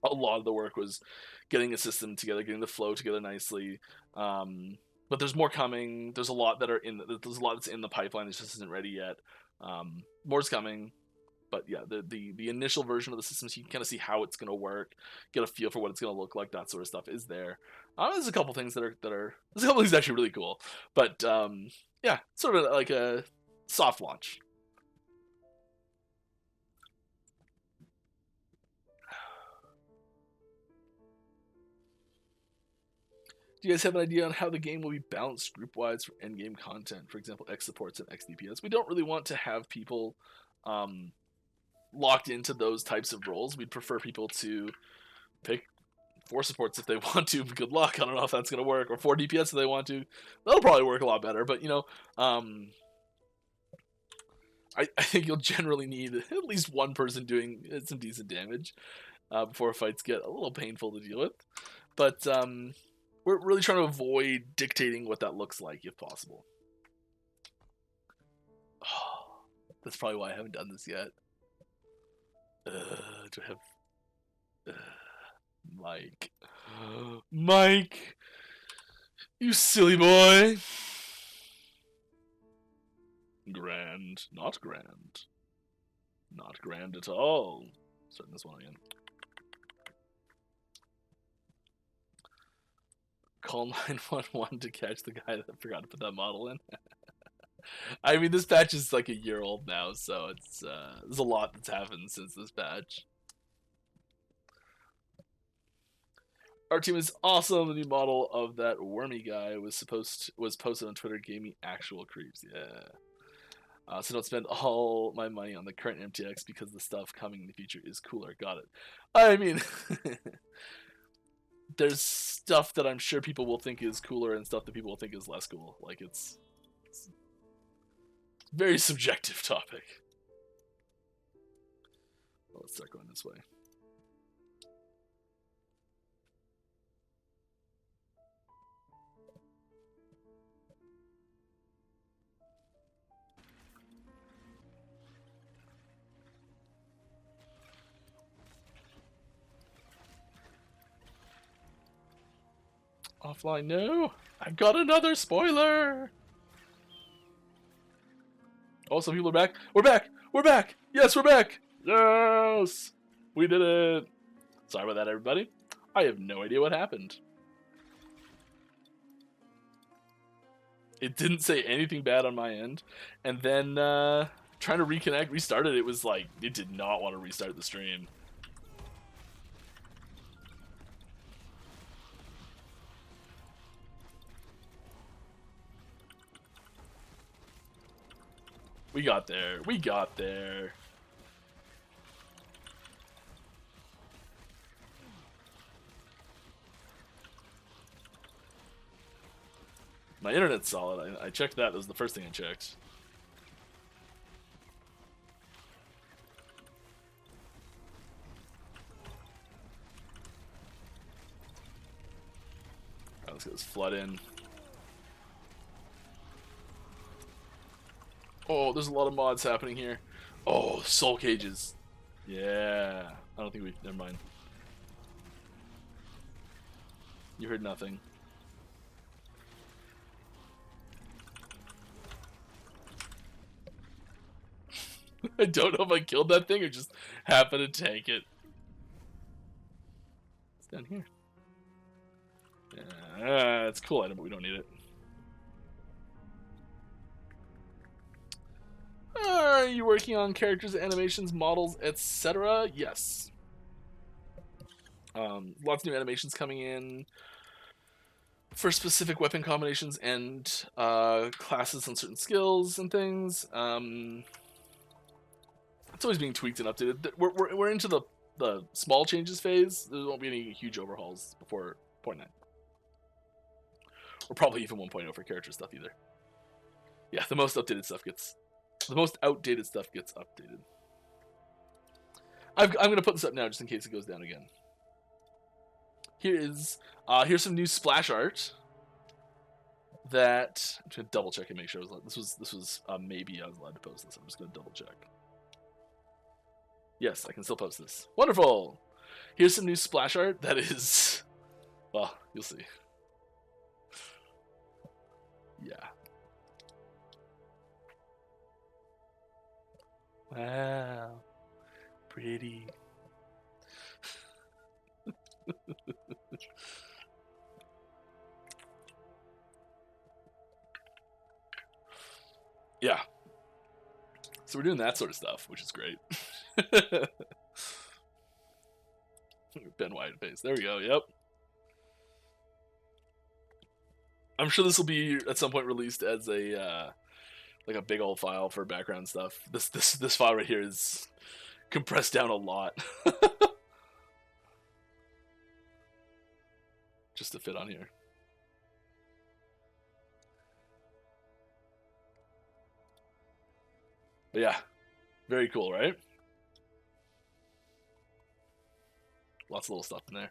A lot of the work was getting a system together, getting the flow together nicely. But there's more coming. There's a lot that are in. There's a lot that's in the pipeline that just isn't ready yet. More's coming. But yeah, the initial version of the system, so you can kind of see how it's going to work, get a feel for what it's going to look like, that sort of stuff is there. There's a couple things there's a couple things actually really cool, but yeah, sort of like a soft launch. Do you guys have an idea on how the game will be balanced group-wise for endgame content? For example, X supports and X DPS. We don't really want to have people locked into those types of roles. We'd prefer people to pick 4 supports if they want to. Good luck. I don't know if that's going to work. Or 4 DPS if they want to. That'll probably work a lot better. But, you know, I think you'll generally need at least one person doing some decent damage before fights get a little painful to deal with. But we're really trying to avoid dictating what that looks like if possible. Oh, that's probably why I haven't done this yet. Do I have... Mike. Mike! You silly boy! Grand. Not grand. Not grand at all. Starting this one again. Call 911 to catch the guy that forgot to put that model in. I mean, this patch is like a year old now, so it's there's a lot that's happened since this patch. Our team is awesome. The new model of that wormy guy was posted on Twitter. Gave me actual creeps. Yeah. So don't spend all my money on the current MTX because the stuff coming in the future is cooler. Got it. I mean, there's stuff that I'm sure people will think is cooler and stuff that people will think is less cool. Like it's a very subjective topic. Well, let's start going this way. Offline, no! I got another spoiler! Oh, some people are back. We're back. We're back. Yes, we're back. Yes, we did it. Sorry about that, everybody. I have no idea what happened. It didn't say anything bad on my end, and then trying to reconnect, restarted. It was like it did not want to restart the stream. We got there. We got there. My internet's solid. I checked that. That was the first thing I checked. Right, let's get this flood in. Oh, there's a lot of mods happening here. Oh, soul cages. Yeah. I don't think we... Never mind. You heard nothing. I don't know if I killed that thing or just happened to tank it. It's down here. Yeah, it's a cool item, but we don't need it. Are you working on characters, animations, models, etc.? Yes. Lots of new animations coming in for specific weapon combinations and classes and certain skills and things. It's always being tweaked and updated. We're into the small changes phase. There won't be any huge overhauls before 0.9. Or probably even 1.0 for character stuff either. Yeah, the most outdated stuff gets updated. I'm gonna put this up now just in case it goes down again. Here's some new splash art that I'm gonna double check and make sure this was maybe I was allowed to post this. I'm just gonna double check. Yes, I can still post this. Wonderful. Here's some new splash art that is, well, you'll see. Yeah. Wow. Pretty. Yeah. So we're doing that sort of stuff, which is great. Ben White face. There we go. Yep. I'm sure this will be at some point released as a like a big old file for background stuff. This file right here is compressed down a lot. Just to fit on here. But yeah, very cool, right? Lots of little stuff in there.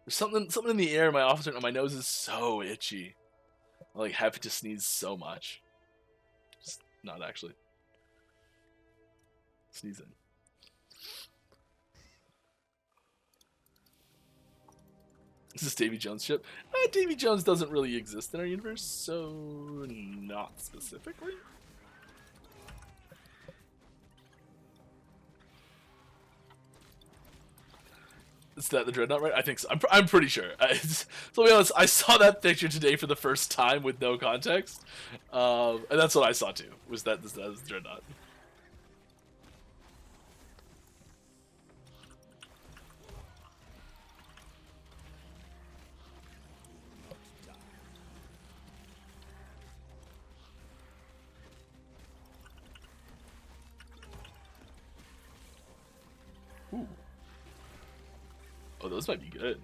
There's something in the air in my office right now. My nose is so itchy. I like have to sneeze so much. Just not actually sneezing. Is this Davy Jones ship? Davy Jones doesn't really exist in our universe, so not specifically. Is that the Dreadnought, right? I think so. I'm pretty sure. To be honest, I saw that picture today for the first time with no context, and that's what I saw too. Was that was the Dreadnought? Ooh. Oh, those might be good.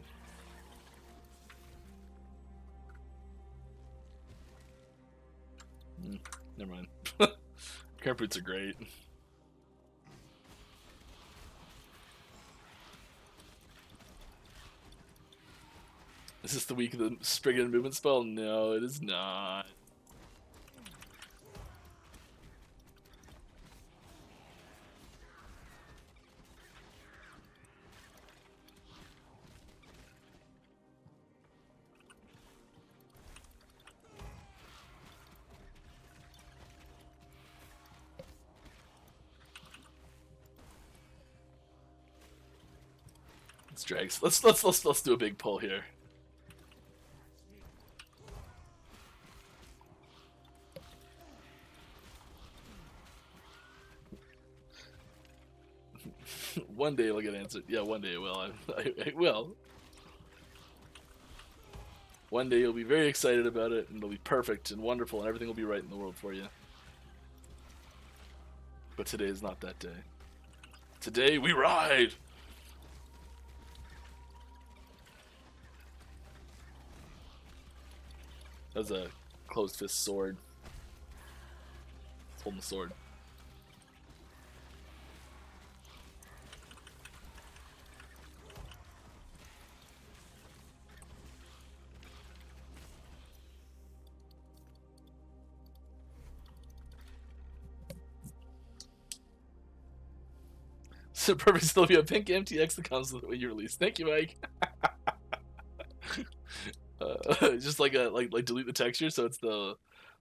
Never mind. Camp boots are great. Is this the week of the Spriggan movement spell? No, it is not. Let's do a big pull here. One day it'll get answered. Yeah, one day it will. I will. One day you'll be very excited about it, and it'll be perfect and wonderful, and everything will be right in the world for you. But today is not that day. Today we ride! That was a closed fist sword. It's holding the sword. So perfect, still be a pink MTX that comes with when you release. Thank you, Mike. Just like delete the texture so it's the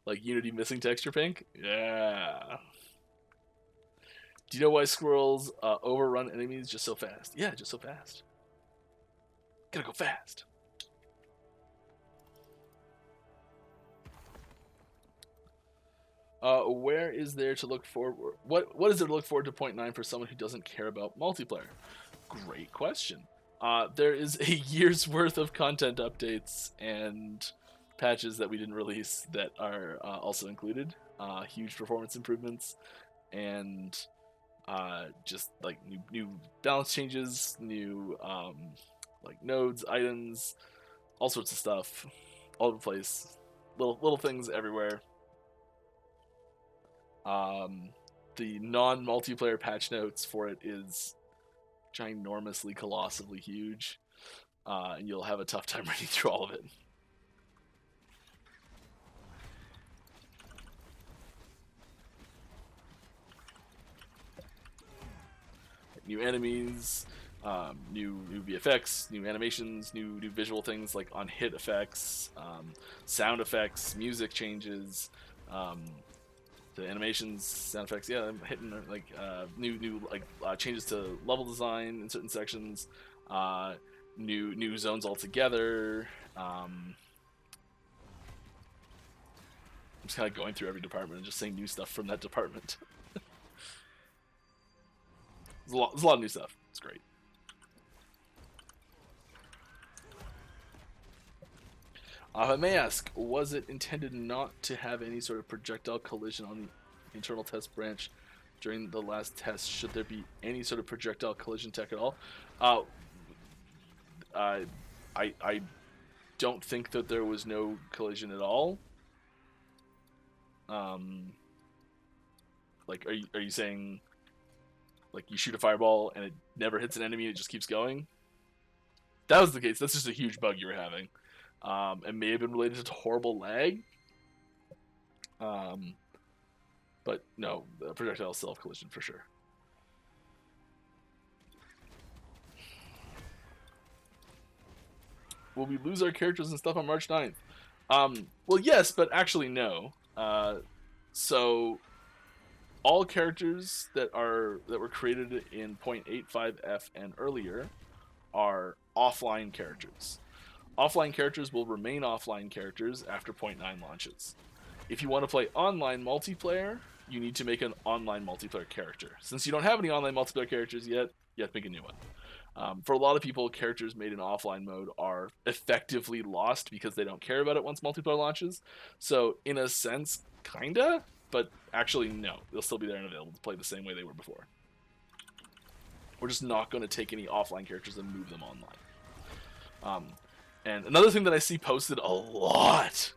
like Unity missing texture pink. Yeah. Do you know why squirrels overrun enemies just so fast? Yeah, just so fast. Gotta go fast. Where is there to look forward? What is there to look forward to 0.9 for someone who doesn't care about multiplayer? Great question. There is a year's worth of content updates and patches that we didn't release that are also included. Huge performance improvements and just like new balance changes, new like nodes, items, all sorts of stuff, all over the place. Little things everywhere. The non-multiplayer patch notes for it is ginormously, colossally huge, and you'll have a tough time reading through all of it. New enemies, new VFX, new animations, new visual things like on hit effects, sound effects, music changes. The animations, sound effects, yeah, I'm hitting like new changes to level design in certain sections, new zones altogether. I'm just kind of going through every department and just saying new stuff from that department. There's a lot of new stuff. It's great. I may ask, was it intended not to have any sort of projectile collision on the internal test branch during the last test? Should there be any sort of projectile collision tech at all? I don't think that there was no collision at all. Like, are you saying like you shoot a fireball and it never hits an enemy, it just keeps going? If that was the case, that's just a huge bug you were having. It may have been related to horrible lag. But no, the projectile self-collision for sure. Will we lose our characters and stuff on March 9th? Well, yes, but actually no. So all characters that were created in 0.85F and earlier are offline characters. Offline characters will remain offline characters after 0.9 launches. If you want to play online multiplayer, you need to make an online multiplayer character. Since you don't have any online multiplayer characters yet, you have to make a new one. For a lot of people, characters made in offline mode are effectively lost because they don't care about it once multiplayer launches. So, in a sense, kinda, but actually no. They'll still be there and available to play the same way they were before. We're just not going to take any offline characters and move them online. And another thing that I see posted a lot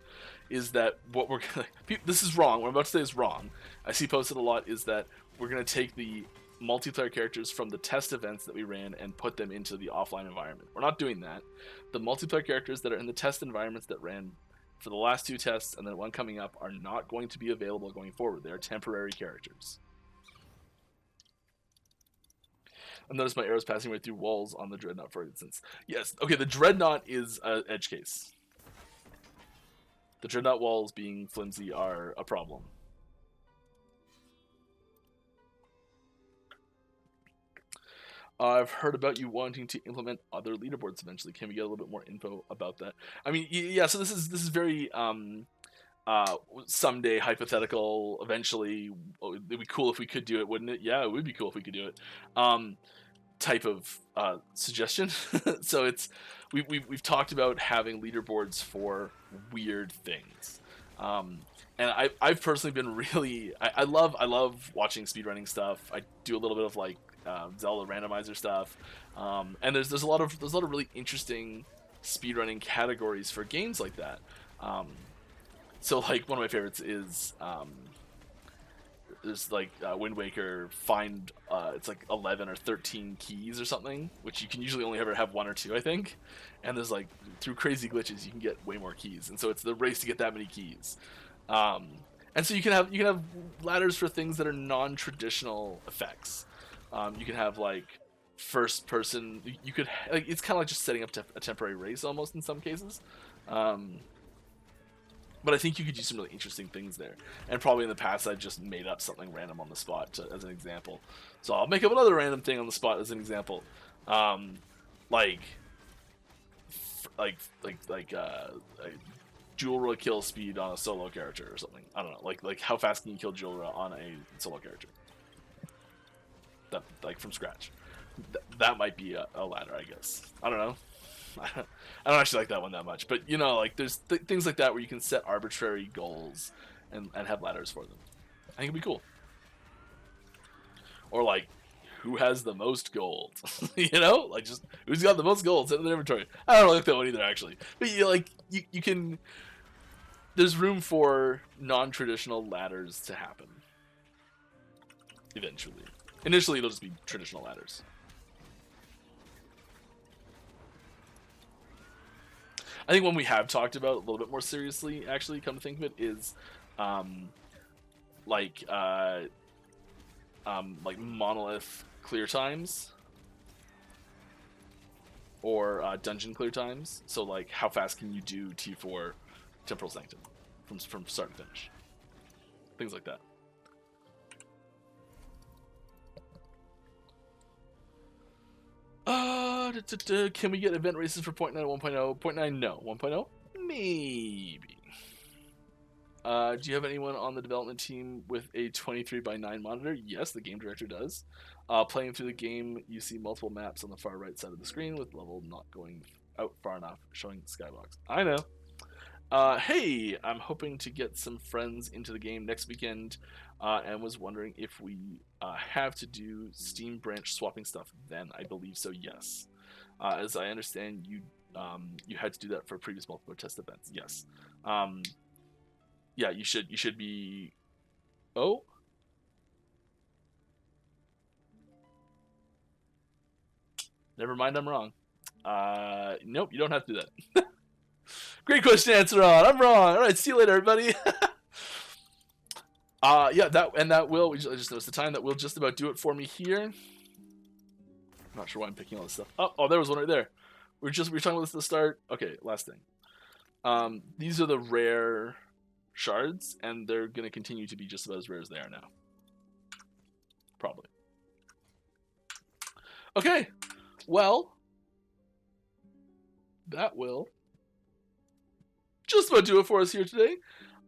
is that what we're gonna... This is wrong. What I'm about to say is wrong. I see posted a lot is that we're going to take the multiplayer characters from the test events that we ran and put them into the offline environment. We're not doing that. The multiplayer characters that are in the test environments that ran for the last two tests and then one coming up are not going to be available going forward. They are temporary characters. I noticed my arrows passing right through walls on the Dreadnought, for instance. Yes, okay, the Dreadnought is an edge case. The Dreadnought walls being flimsy are a problem. I've heard about you wanting to implement other leaderboards eventually. Can we get a little bit more info about that? I mean, yeah. So this is very someday hypothetical. Eventually, it'd be cool if we could do it, wouldn't it? Yeah, it would be cool if we could do it. Type of suggestion. So it's we've talked about having leaderboards for weird things. And I've personally been really I love watching speedrunning stuff. I do a little bit of like Zelda randomizer stuff, and there's a lot of really interesting speedrunning categories for games like that. So like one of my favorites is there's like Wind Waker, find it's like 11 or 13 keys or something, which you can usually only ever have one or two, I think. And there's like through crazy glitches you can get way more keys, and so it's the race to get that many keys. And so you can have ladders for things that are non-traditional effects. You can have like first person. You could like it's kind of like just setting up a temporary race almost in some cases. But I think you could do some really interesting things there. And probably in the past, I've just made up something random on the spot as an example. So I'll make up another random thing on the spot as an example. Like Julra kill speed on a solo character or something. I don't know. Like how fast can you kill Julra on a solo character? That like from scratch. That might be a ladder, I guess. I don't know. I don't actually like that one that much, but you know, like there's things like that where you can set arbitrary goals and have ladders for them. I think it'd be cool. Or like, who has the most gold? You know, like just who's got the most gold set in their inventory. I don't like that one either, actually. But you can. There's room for non-traditional ladders to happen. Eventually, initially it'll just be traditional ladders. I think one we have talked about a little bit more seriously, actually, come to think of it, is like monolith clear times or dungeon clear times. So like, how fast can you do T4 Temporal Sanctum from start to finish? Things like that. Can we get event races for 0.9 and 1.0? 0.9, no. 1.0, maybe. Do you have anyone on the development team with a 23:9 monitor? Yes, the game director does. Playing through the game, you see multiple maps on the far right side of the screen with level not going out far enough, showing skybox. I know. Hey, I'm hoping to get some friends into the game next weekend, and was wondering if we have to do Steam branch swapping stuff then. I believe so, yes. As I understand, you had to do that for previous multiplayer test events. Yes. Yeah, you should be. Oh. Never mind, I'm wrong. Nope, you don't have to do that. Great question, answer on. I'm wrong. All right, see you later, everybody. Yeah, that will. I just noticed the time. That will just about do it for me here. I'm not sure why I'm picking all this stuff. Oh, there was one right there. We were talking about this at the start. Okay, last thing. These are the rare shards, and they're gonna continue to be just about as rare as they are now. Probably. Okay. Well, that will just about do it for us here today.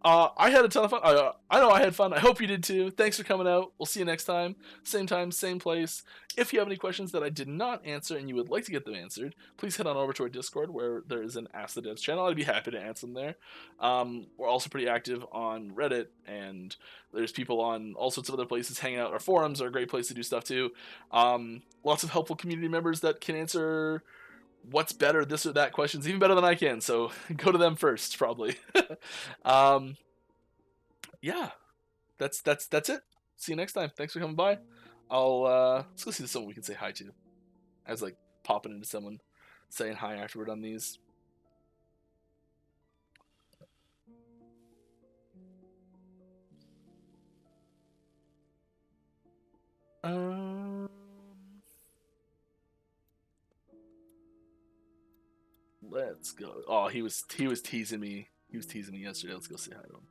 I had a ton of fun. I know I had fun. I hope you did too. Thanks for coming out. We'll see you next time. Same time, same place. If you have any questions that I did not answer and you would like to get them answered, please head on over to our Discord where there is an Ask the Devs channel. I'd be happy to answer them there. We're also pretty active on Reddit, and there's people on all sorts of other places hanging out. Our forums are a great place to do stuff too. Lots of helpful community members that can answer what's better, this or that questions, even better than I can. So go to them first, probably. Yeah, that's it. See you next time. Thanks for coming by. Let's go see someone we can say hi to. I was like popping into someone, saying hi afterward on these. Let's go. Oh, he was teasing me. He was teasing me yesterday. Let's go say hi to him.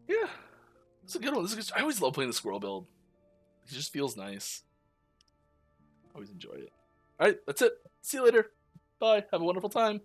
Yeah. It's a good one. I always love playing the squirrel build. It just feels nice. Always enjoy it. All right, that's it. See you later. Bye. Have a wonderful time.